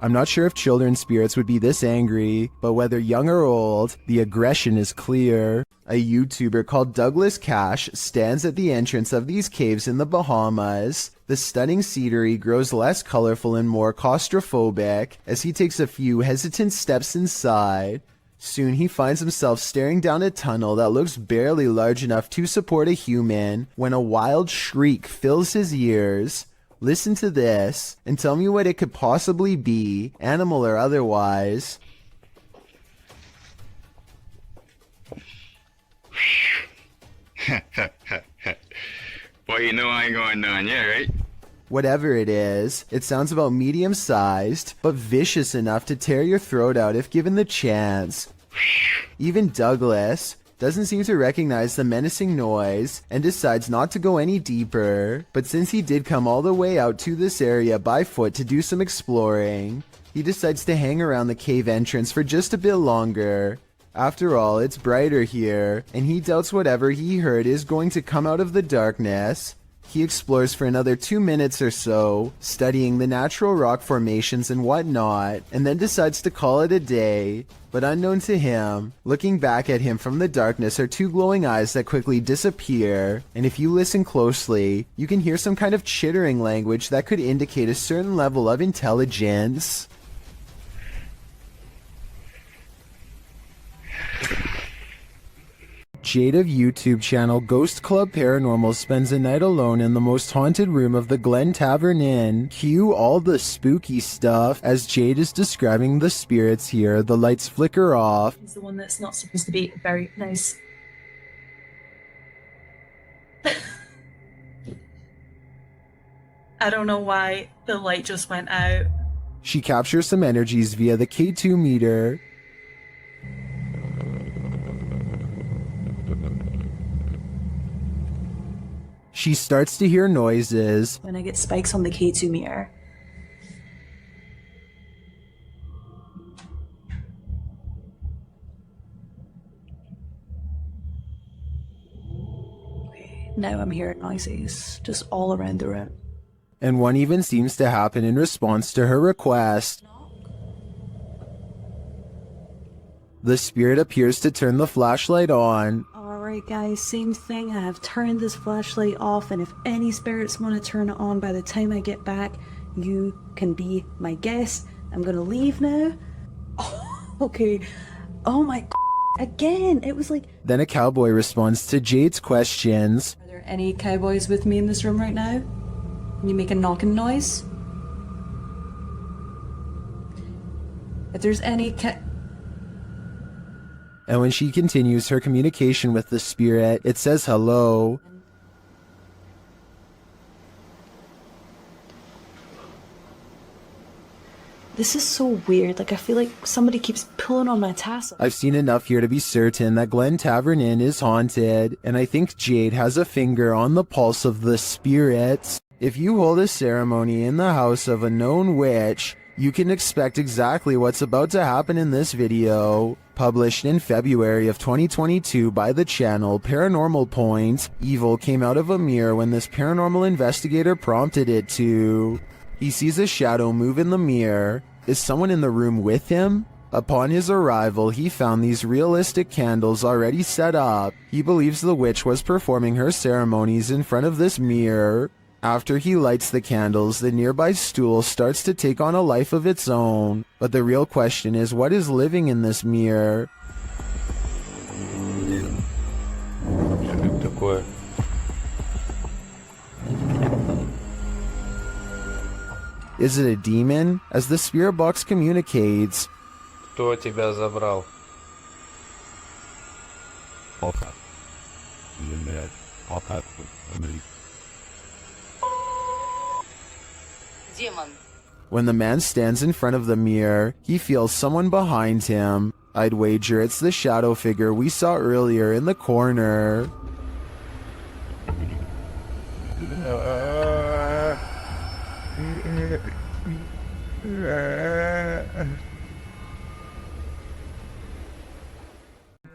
I'm not sure if children's spirits would be this angry, but whether young or old, the aggression is clear. A YouTuber called Douglas Cash stands at the entrance of these caves in the Bahamas. The stunning scenery grows less colorful and more claustrophobic as he takes a few hesitant steps inside. Soon he finds himself staring down a tunnel that looks barely large enough to support a human when a wild shriek fills his ears. Listen to this and tell me what it could possibly be, animal or otherwise. Well, you know I ain't going down yet, right? Whatever it is, it sounds about medium-sized, but vicious enough to tear your throat out if given the chance. Even Douglas doesn't seem to recognize the menacing noise and decides not to go any deeper. But since he did come all the way out to this area by foot to do some exploring, he decides to hang around the cave entrance for just a bit longer. After all, it's brighter here, and he doubts whatever he heard is going to come out of the darkness. He explores for another 2 minutes or so, studying the natural rock formations and whatnot, and then decides to call it a day. But unknown to him, looking back at him from the darkness are two glowing eyes that quickly disappear, and if you listen closely, you can hear some kind of chittering language that could indicate a certain level of intelligence. Jade of YouTube channel Ghost Club Paranormal spends a night alone in the most haunted room of the Glen Tavern Inn. Cue all the spooky stuff. As Jade is describing the spirits here, the lights flicker off. He's the one that's not supposed to be very nice. I don't know why the light just went out. She captures some energies via the K2 meter. She starts to hear noises. When I get spikes on the K2 meter, now I'm hearing noises just all around the room. And one even seems to happen in response to her request. The spirit appears to turn the flashlight on. Alright guys, same thing. I have turned this flashlight off, and if any spirits want to turn it on by the time I get back, you can be my guest. I'm gonna leave now. Oh, okay. Oh my again, it was like... Then a cowboy responds to Jade's questions. Are there any cowboys with me in this room right now? Can you make a knocking noise? If there's any And when she continues her communication with the spirit, it says hello. This is so weird. Like, I feel like somebody keeps pulling on my tassel. I've seen enough here to be certain that Glen Tavern Inn is haunted, and I think Jade has a finger on the pulse of the spirits. If you hold a ceremony in the house of a known witch, you can expect exactly what's about to happen in this video. Published in February of 2022 by the channel Paranormal Point, evil came out of a mirror when this paranormal investigator prompted it to. He sees a shadow move in the mirror. Is someone in the room with him? Upon his arrival, he found these realistic candles already set up. He believes the witch was performing her ceremonies in front of this mirror. After he lights the candles, the nearby stool starts to take on a life of its own. But the real question is, what is living in this mirror? Is it a demon? As the spirit box communicates, Кто тебя забрал? When the man stands in front of the mirror, he feels someone behind him. I'd wager it's the shadow figure we saw earlier in the corner.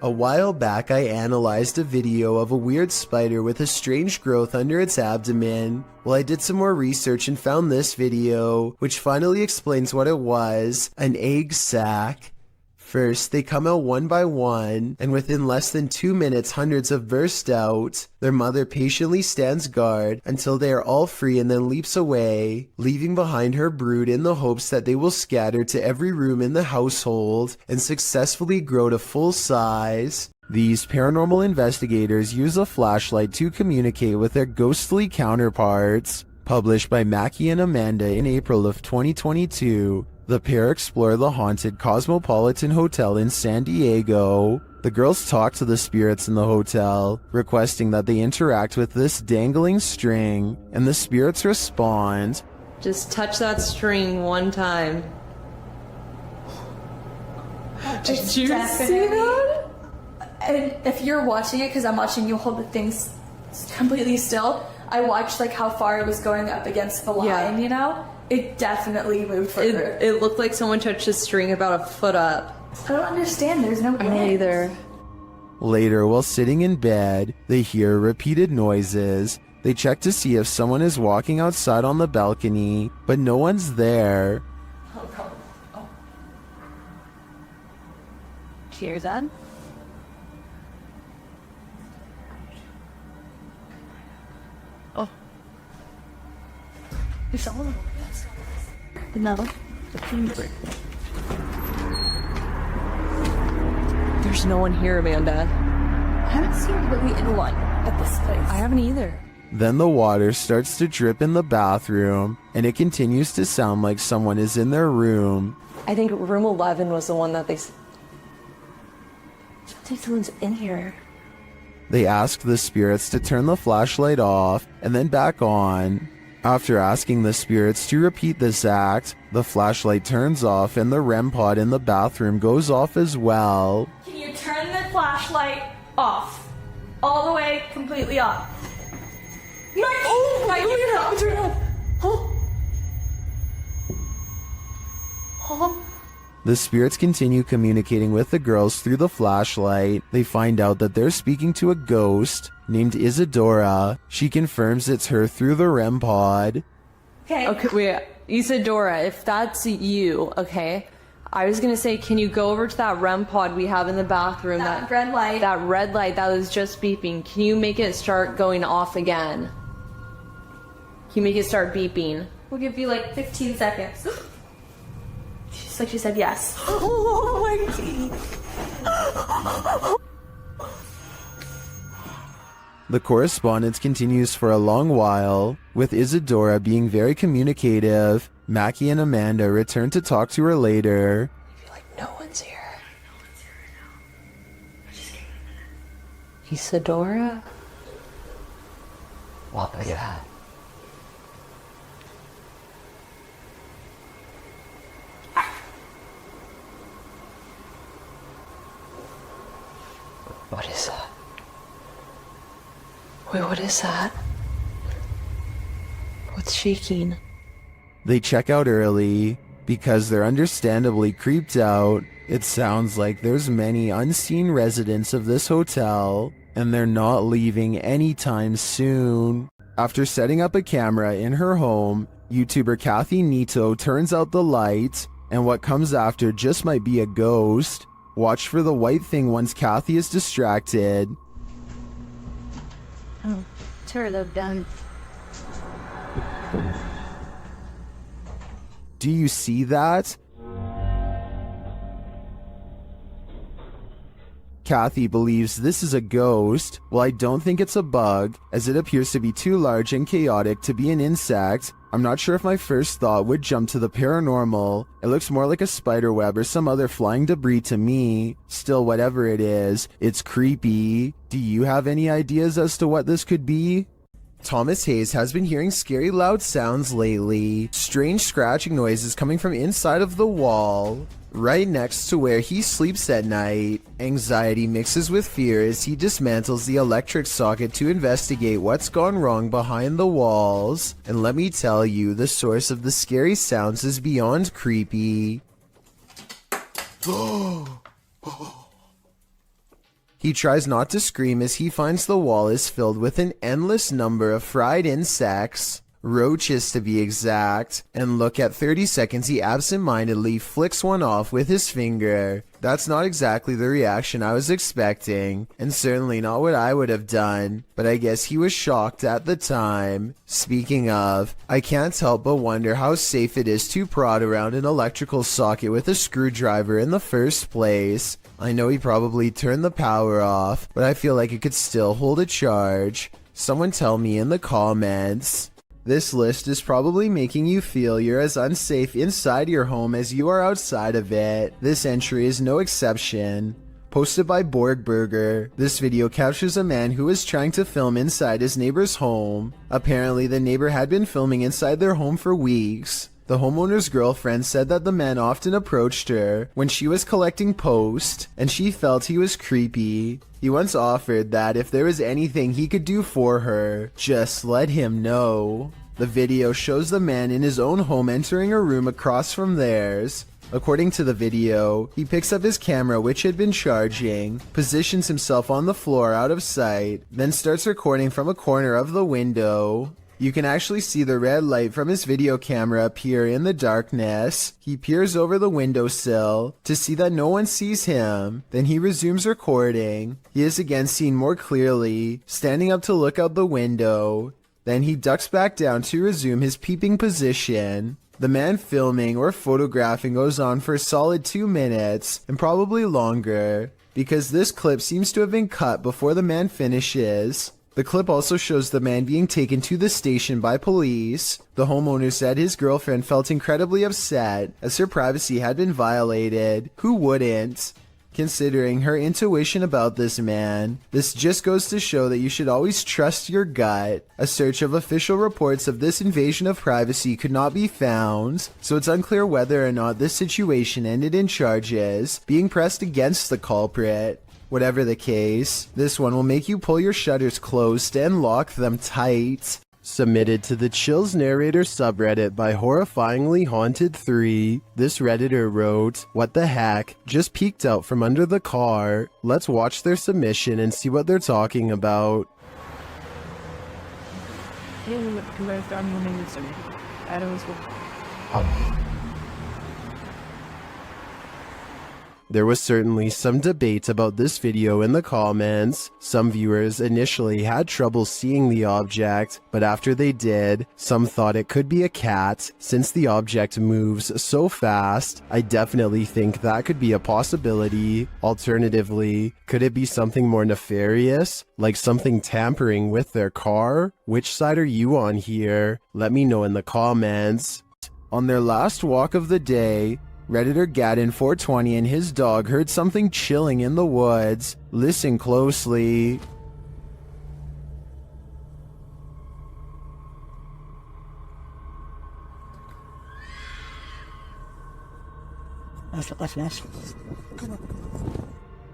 A while back, I analyzed a video of a weird spider with a strange growth under its abdomen. Well, I did some more research and found this video, which finally explains what it was: an egg sac. First, they come out one by one, and within less than 2 minutes, hundreds have burst out. Their mother patiently stands guard until they are all free and then leaps away, leaving behind her brood in the hopes that they will scatter to every room in the household and successfully grow to full size. These paranormal investigators use a flashlight to communicate with their ghostly counterparts. Published by Mackie and Amanda in April of 2022. The pair explore the haunted Cosmopolitan Hotel in San Diego. The girls talk to the spirits in the hotel, requesting that they interact with this dangling string, and the spirits respond. Just touch that string one time. Did you see that? And if you're watching it, because I'm watching you hold the things completely still, I watched like how far it was going up against the line, you know? It definitely moved further. It looked like someone touched a string about a foot up. I don't understand. There's no wind. Me either. Later, while sitting in bed, they hear repeated noises. They check to see if someone is walking outside on the balcony, but no one's there. Oh, God. Oh. Cheers, Ed. Oh. There's someone. Another. There's no one here, Amanda. I haven't seen really anyone at this place. I haven't either. Then the water starts to drip in the bathroom, and it continues to sound like someone is in their room. I think room 11 was the one that they... I think someone's in here. They ask the spirits to turn the flashlight off and then back on. After asking the spirits to repeat this act, the flashlight turns off and the REM pod in the bathroom goes off as well. Can you turn the flashlight off? All the way, completely off. Oh, right, turn it off. Oh. The spirits continue communicating with the girls through the flashlight. They find out that they're speaking to a ghost named Isadora. She confirms it's her through the REM pod. Okay, wait. Isadora, if that's you, okay? I was gonna say, can you go over to that REM pod we have in the bathroom? That red light. That red light that was just beeping. Can you make it start going off again? Can you make it start beeping? We'll give you like 15 seconds. She's like, she said yes. Oh my God. The correspondence continues for a long while, with Isadora being very communicative. Mackie and Amanda return to talk to her later. No one's here. Isadora? Wow, look at that. What is that? Wait, what is that? What's shaking? They check out early because they're understandably creeped out. It sounds like there's many unseen residents of this hotel, and they're not leaving anytime soon. After setting up a camera in her home, YouTuber Kathy Nito turns out the light, and what comes after just might be a ghost. Watch for the white thing once Kathy is distracted. Oh, turtle done. Do you see that? Kathy believes this is a ghost. Well, I don't think it's a bug, as it appears to be too large and chaotic to be an insect. I'm not sure if my first thought would jump to the paranormal. It looks more like a spider web or some other flying debris to me. Still, whatever it is, it's creepy. Do you have any ideas as to what this could be? Thomas Hayes has been hearing scary loud sounds lately. Strange scratching noises coming from inside of the wall, right next to where he sleeps at night. Anxiety mixes with fear as he dismantles the electric socket to investigate what's gone wrong behind the walls. And let me tell you, the source of the scary sounds is beyond creepy. He tries not to scream as he finds the wall is filled with an endless number of fried insects, roaches to be exact, and look, at 30 seconds he absent-mindedly flicks one off with his finger. That's not exactly the reaction I was expecting, and certainly not what I would have done, but I guess he was shocked at the time. Speaking of, I can't help but wonder how safe it is to prod around an electrical socket with a screwdriver in the first place. I know he probably turned the power off, but I feel like it could still hold a charge. Someone tell me in the comments. This list is probably making you feel you're as unsafe inside your home as you are outside of it. This entry is no exception. Posted by Borgburger, this video captures a man who is trying to film inside his neighbor's home. Apparently, the neighbor had been filming inside their home for weeks. The homeowner's girlfriend said that the man often approached her when she was collecting post, and she felt he was creepy. He once offered that if there was anything he could do for her, just let him know. The video shows the man in his own home entering a room across from theirs. According to the video, he picks up his camera, which had been charging, positions himself on the floor out of sight, then starts recording from a corner of the window. You can actually see the red light from his video camera appear in the darkness. He peers over the windowsill to see that no one sees him. Then he resumes recording. He is again seen more clearly, standing up to look out the window. Then he ducks back down to resume his peeping position. The man filming or photographing goes on for a solid 2 minutes, and probably longer, because this clip seems to have been cut before the man finishes. The clip also shows the man being taken to the station by police. The homeowner said his girlfriend felt incredibly upset as her privacy had been violated. Who wouldn't? Considering her intuition about this man, this just goes to show that you should always trust your gut. A search of official reports of this invasion of privacy could not be found, so it's unclear whether or not this situation ended in charges being pressed against the culprit. Whatever the case, this one will make you pull your shutters closed and lock them tight. Submitted to the Chills Narrator subreddit by Horrifyingly Haunted 3, this Redditor wrote, "What the heck? Just peeked out from under the car." Let's watch their submission and see what they're talking about. There was certainly some debate about this video in the comments. Some viewers initially had trouble seeing the object, but after they did, some thought it could be a cat. Since the object moves so fast, I definitely think that could be a possibility. Alternatively, could it be something more nefarious, like something tampering with their car? Which side are you on here? Let me know in the comments. On their last walk of the day, Redditor Gaddon420 and his dog heard something chilling in the woods. Listen closely.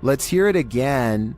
Let's hear it again.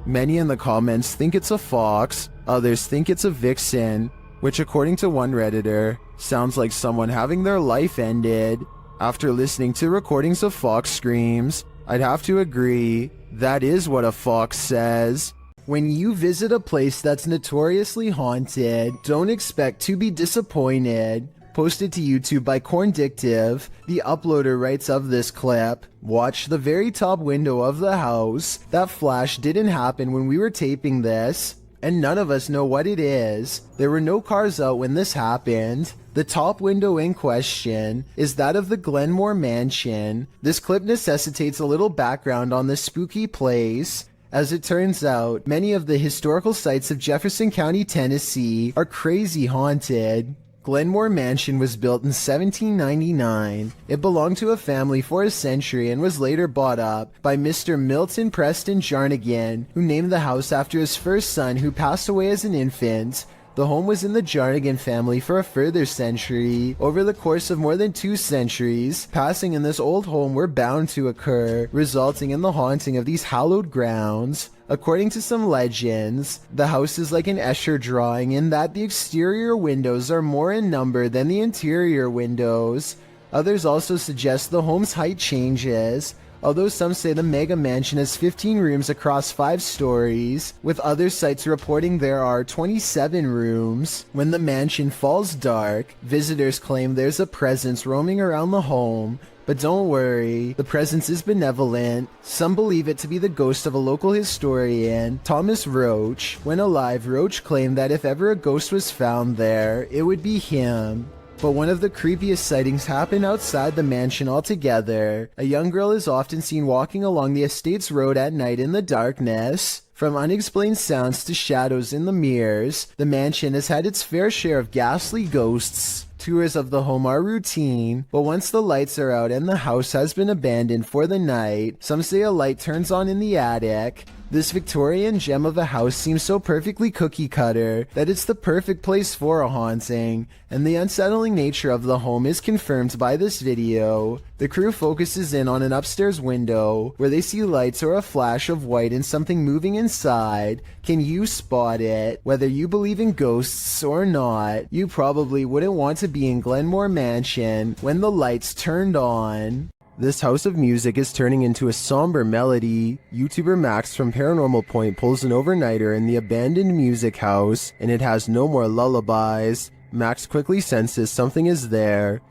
Many in the comments think it's a fox, others think it's a vixen, which according to one Redditor, sounds like someone having their life ended. After listening to recordings of fox screams, I'd have to agree, that is what a fox says. When you visit a place that's notoriously haunted, don't expect to be disappointed. Posted to YouTube by Corndictive, the uploader writes of this clip, "Watch the very top window of the house. That flash didn't happen when we were taping this, and none of us know what it is. There were no cars out when this happened. The top window in question is that of the Glenmore mansion. This clip necessitates a little background on this spooky place. As it turns out, many of the historical sites of Jefferson County, Tennessee are crazy haunted. Glenmore Mansion was built in 1799. It belonged to a family for a century and was later bought up by Mr. Milton Preston Jarnigan, who named the house after his first son who passed away as an infant. The home was in the Jarnigan family for a further century. Over the course of more than 2 centuries, passing in this old home were bound to occur, resulting in the haunting of these hallowed grounds. According to some legends, the house is like an Escher drawing in that the exterior windows are more in number than the interior windows. Others also suggest the home's height changes, although some say the mega mansion has 15 rooms across 5 stories, with other sites reporting there are 27 rooms. When the mansion falls dark, visitors claim there's a presence roaming around the home, but don't worry, the presence is benevolent. Some believe it to be the ghost of a local historian, Thomas Roach. When alive, Roach claimed that if ever a ghost was found there, it would be him. But one of the creepiest sightings happened outside the mansion altogether. A young girl is often seen walking along the estate's road at night in the darkness. From unexplained sounds to shadows in the mirrors, the mansion has had its fair share of ghastly ghosts. Tours of the home are routine, but once the lights are out and the house has been abandoned for the night, some say a light turns on in the attic. This Victorian gem of a house seems so perfectly cookie cutter that it's the perfect place for a haunting, and the unsettling nature of the home is confirmed by this video. The crew focuses in on an upstairs window where they see lights or a flash of white and something moving inside. Can you spot it? Whether you believe in ghosts or not, you probably wouldn't want to be in Glenmore Mansion when the lights turned on. This house of music is turning into a somber melody. YouTuber Max from Paranormal Point pulls an overnighter in the abandoned music house, and it has no more lullabies. Max quickly senses something is there.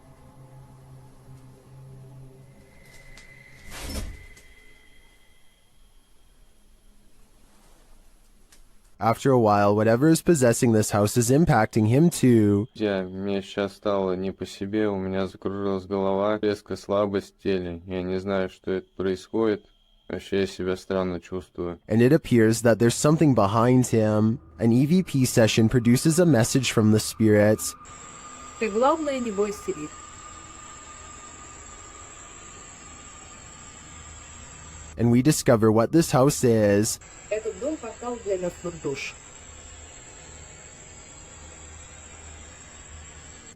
After a while, whatever is possessing this house is impacting him too. Мне сейчас стало не по себе, у меня закружилась голова, резкая слабость в теле. Я не знаю, что это происходит. Вообще я себя странно чувствую. And it appears that there's something behind him. An EVP session produces a message from the spirits. Ты главное не бойся их. And we discover what this house is. Этот дом портал для мертвых душ.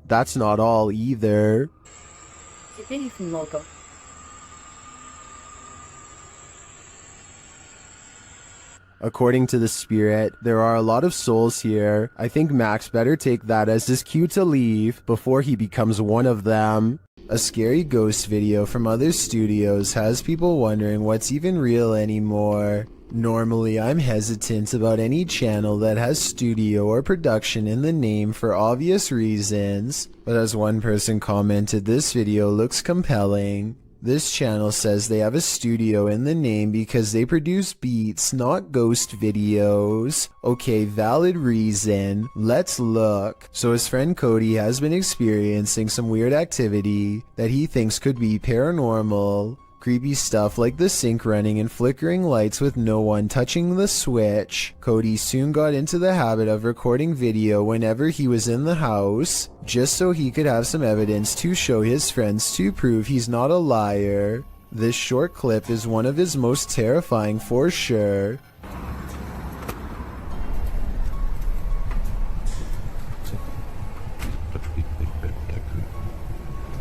That's not all either. Теперь их много. According to the spirit, there are a lot of souls here. I think Max better take that as his cue to leave before he becomes one of them. A scary ghost video from other studios has people wondering what's even real anymore. Normally, I'm hesitant about any channel that has studio or production in the name for obvious reasons, but as one person commented, this video looks compelling. This channel says they have a studio in the name because they produce beats, not ghost videos. Okay, valid reason. Let's look. So his friend Cody has been experiencing some weird activity that he thinks could be paranormal. Creepy stuff like the sink running and flickering lights with no one touching the switch. Cody soon got into the habit of recording video whenever he was in the house, just so he could have some evidence to show his friends to prove he's not a liar. This short clip is one of his most terrifying for sure.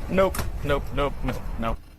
Nope.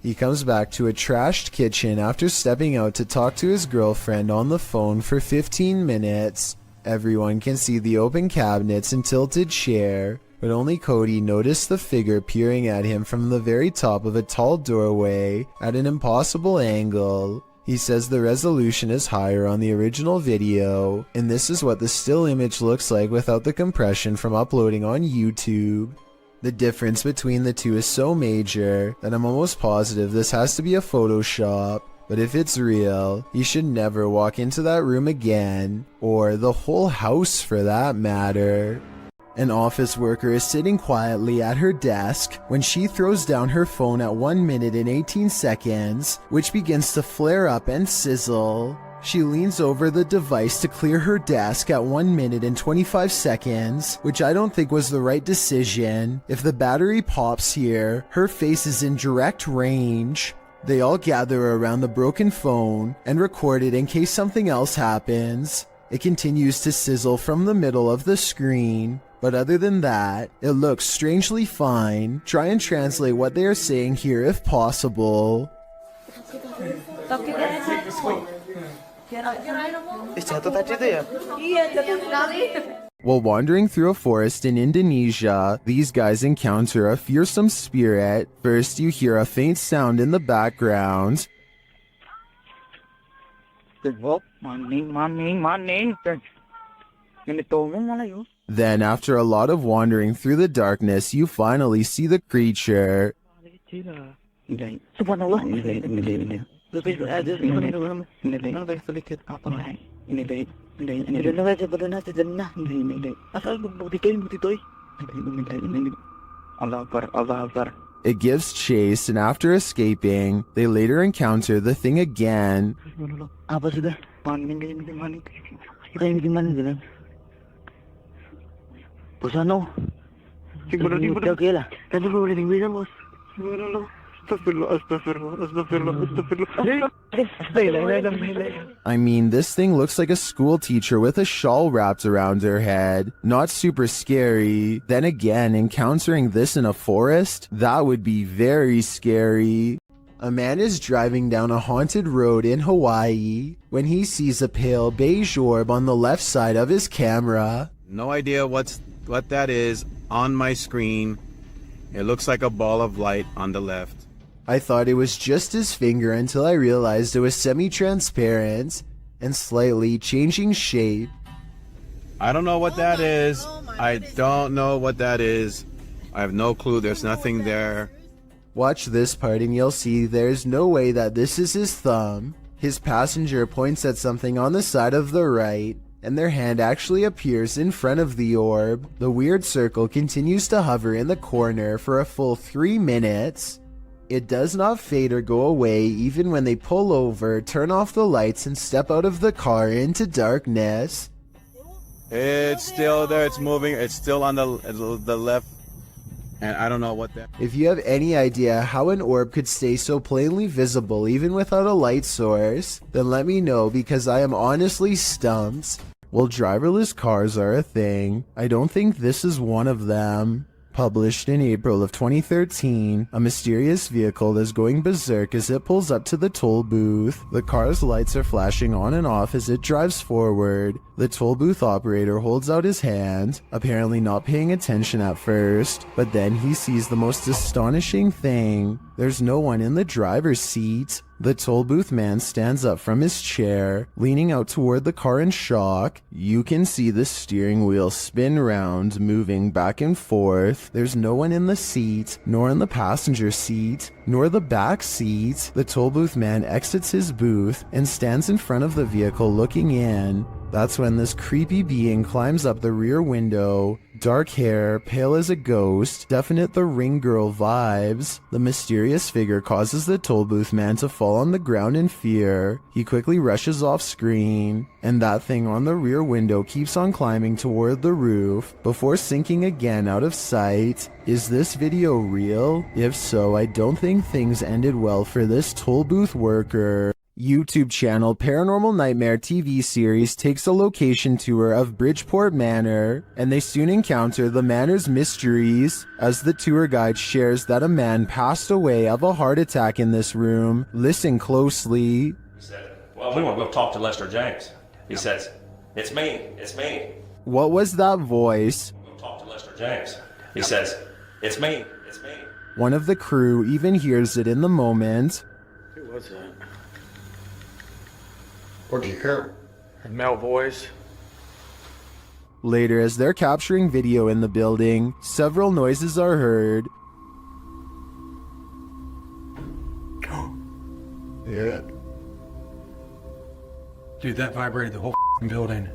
He comes back to a trashed kitchen after stepping out to talk to his girlfriend on the phone for 15 minutes. Everyone can see the open cabinets and tilted chair, but only Cody noticed the figure peering at him from the very top of a tall doorway at an impossible angle. He says the resolution is higher on the original video, and this is what the still image looks like without the compression from uploading on YouTube. The difference between the two is so major that I'm almost positive this has to be a Photoshop. But if it's real, you should never walk into that room again, or the whole house for that matter. An office worker is sitting quietly at her desk when she throws down her phone at 1 minute and 18 seconds, which begins to flare up and sizzle. She leans over the device to clear her desk at 1 minute and 25 seconds, which I don't think was the right decision. If the battery pops here, her face is in direct range. They all gather around the broken phone and record it in case something else happens. It continues to sizzle from the middle of the screen, but other than that, it looks strangely fine. Try and translate what they are saying here if possible. While wandering through a forest in Indonesia, these guys encounter a fearsome spirit. First, you hear a faint sound in the background. Then, after a lot of wandering through the darkness, you finally see the creature. It gives chase, and after escaping, they later encounter the thing again. I mean, this thing looks like a school teacher with a shawl wrapped around her head. Not super scary. Then again, encountering this in a forest? That would be very scary. A man is driving down a haunted road in Hawaii when he sees a pale beige orb on the left side of his camera. No idea what that is on my screen. It looks like a ball of light on the left. I thought it was just his finger until I realized it was semi-transparent and slightly changing shape. I don't know what that is. I don't know what that is. I have no clue. There's nothing there. Watch this part and you'll see there's no way that this is his thumb. His passenger points at something on the side of the right, and their hand actually appears in front of the orb. The weird circle continues to hover in the corner for a full 3 minutes. It does not fade or go away even when they pull over, turn off the lights, and step out of the car into darkness. It's still there. It's moving. It's still on the left. And I don't know what that... If you have any idea how an orb could stay so plainly visible even without a light source, then let me know because I am honestly stumped. Well, driverless cars are a thing. I don't think this is one of them. Published in April of 2013, a mysterious vehicle is going berserk as it pulls up to the toll booth. The car's lights are flashing on and off as it drives forward. The toll booth operator holds out his hand, apparently not paying attention at first, but then he sees the most astonishing thing. There's no one in the driver's seat. The toll booth man stands up from his chair, leaning out toward the car in shock. You can see the steering wheel spin round, moving back and forth. There's no one in the seat, nor in the passenger seat, nor the back seat. The toll booth man exits his booth and stands in front of the vehicle looking in. That's when this creepy being climbs up the rear window. Dark hair, pale as a ghost, definite The Ring Girl vibes. The mysterious figure causes the toll booth man to fall on the ground in fear. He quickly rushes off screen, and that thing on the rear window keeps on climbing toward the roof before sinking again out of sight. Is this video real? If so, I don't think things ended well for this toll booth worker. YouTube channel Paranormal Nightmare TV series takes a location tour of Bridgeport Manor, and they soon encounter the manor's mysteries as the tour guide shares that a man passed away of a heart attack in this room. Listen closely. He said, well, we want to go talk to Lester James. He says, it's me. What was that voice? We'll talk to Lester James. He says, it's me. One of the crew even hears it in the moment. Who was that? What did you hear? A male voice. Later, as they're capturing video in the building, several noises are heard. Yeah. Dude, that vibrated the whole building.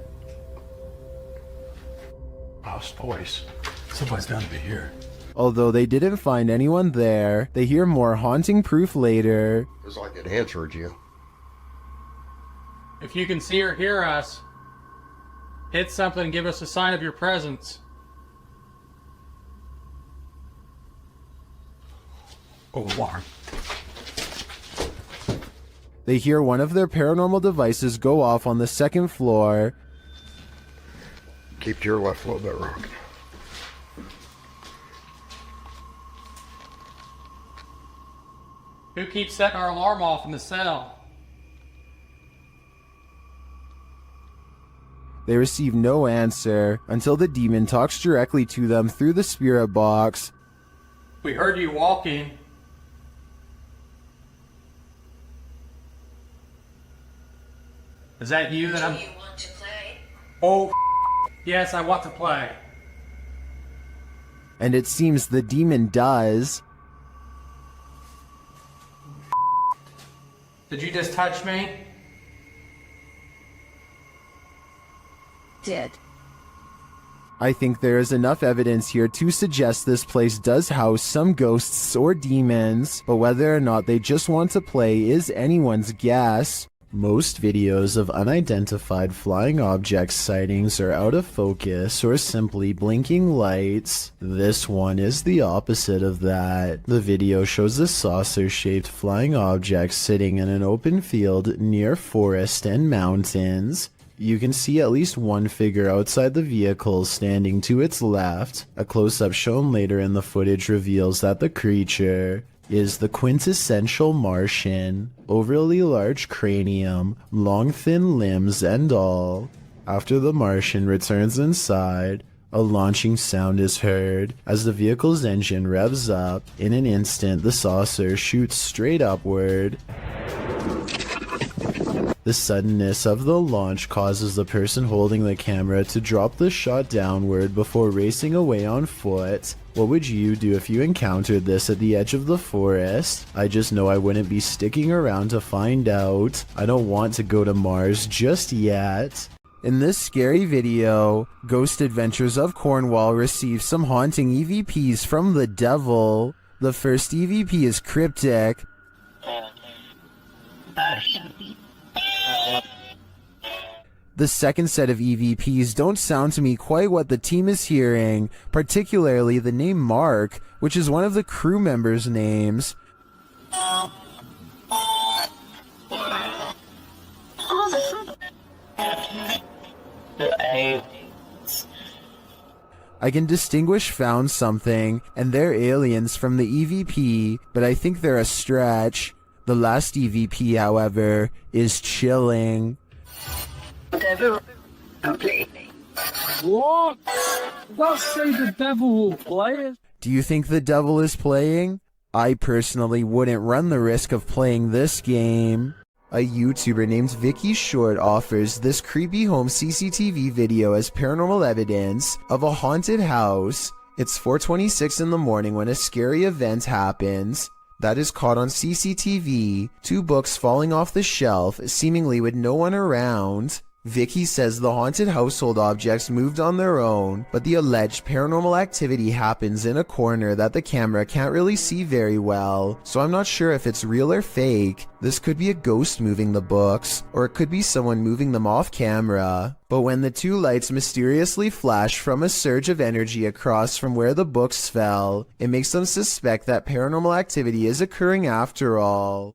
Lost voice. Somebody's down to be here. Although they didn't find anyone there, they hear more haunting proof later. It's like it answered you. If you can see or hear us, hit something and give us a sign of your presence. Alarm. They hear one of their paranormal devices go off on the second floor. Keep to your left a little bit, Rock. Who keeps setting our alarm off in the cell? They receive no answer until the demon talks directly to them through the spirit box. We heard you walking. Is that you that I'm... Do you want to play? Oh, yes, I want to play. And it seems the demon does. Did you just touch me? Did. I think there is enough evidence here to suggest this place does house some ghosts or demons, but whether or not they just want to play is anyone's guess. Most videos of unidentified flying object sightings are out of focus or simply blinking lights. This one is the opposite of that. The video shows a saucer-shaped flying object sitting in an open field near forest and mountains. You can see at least one figure outside the vehicle standing to its left. A close-up shown later in the footage reveals that the creature is the quintessential Martian. Overly large cranium, long thin limbs and all. After the Martian returns inside, a launching sound is heard. As the vehicle's engine revs up, in an instant the saucer shoots straight upward. The suddenness of the launch causes the person holding the camera to drop the shot downward before racing away on foot. What would you do if you encountered this at the edge of the forest? I just know I wouldn't be sticking around to find out. I don't want to go to Mars just yet. In this scary video, Ghost Adventures of Cornwall receives some haunting EVPs from the devil. The first EVP is cryptic. The second set of EVPs don't sound to me quite what the team is hearing, particularly the name Mark, which is one of the crew members' names. I can distinguish found something and they're aliens from the EVP, but I think they're a stretch. The last EVP, however, is chilling. Devil, play. What? Don't say the devil will play it. Do you think the devil is playing? I personally wouldn't run the risk of playing this game. A YouTuber named Vicky Short offers this creepy home CCTV video as paranormal evidence of a haunted house. It's 4:26 in the morning when a scary event happens that is caught on CCTV, 2 books falling off the shelf, seemingly with no one around. Vicky says the haunted household objects moved on their own, but the alleged paranormal activity happens in a corner that the camera can't really see very well, so I'm not sure if it's real or fake. This could be a ghost moving the books, or it could be someone moving them off camera. But when the 2 lights mysteriously flash from a surge of energy across from where the books fell, it makes them suspect that paranormal activity is occurring after all.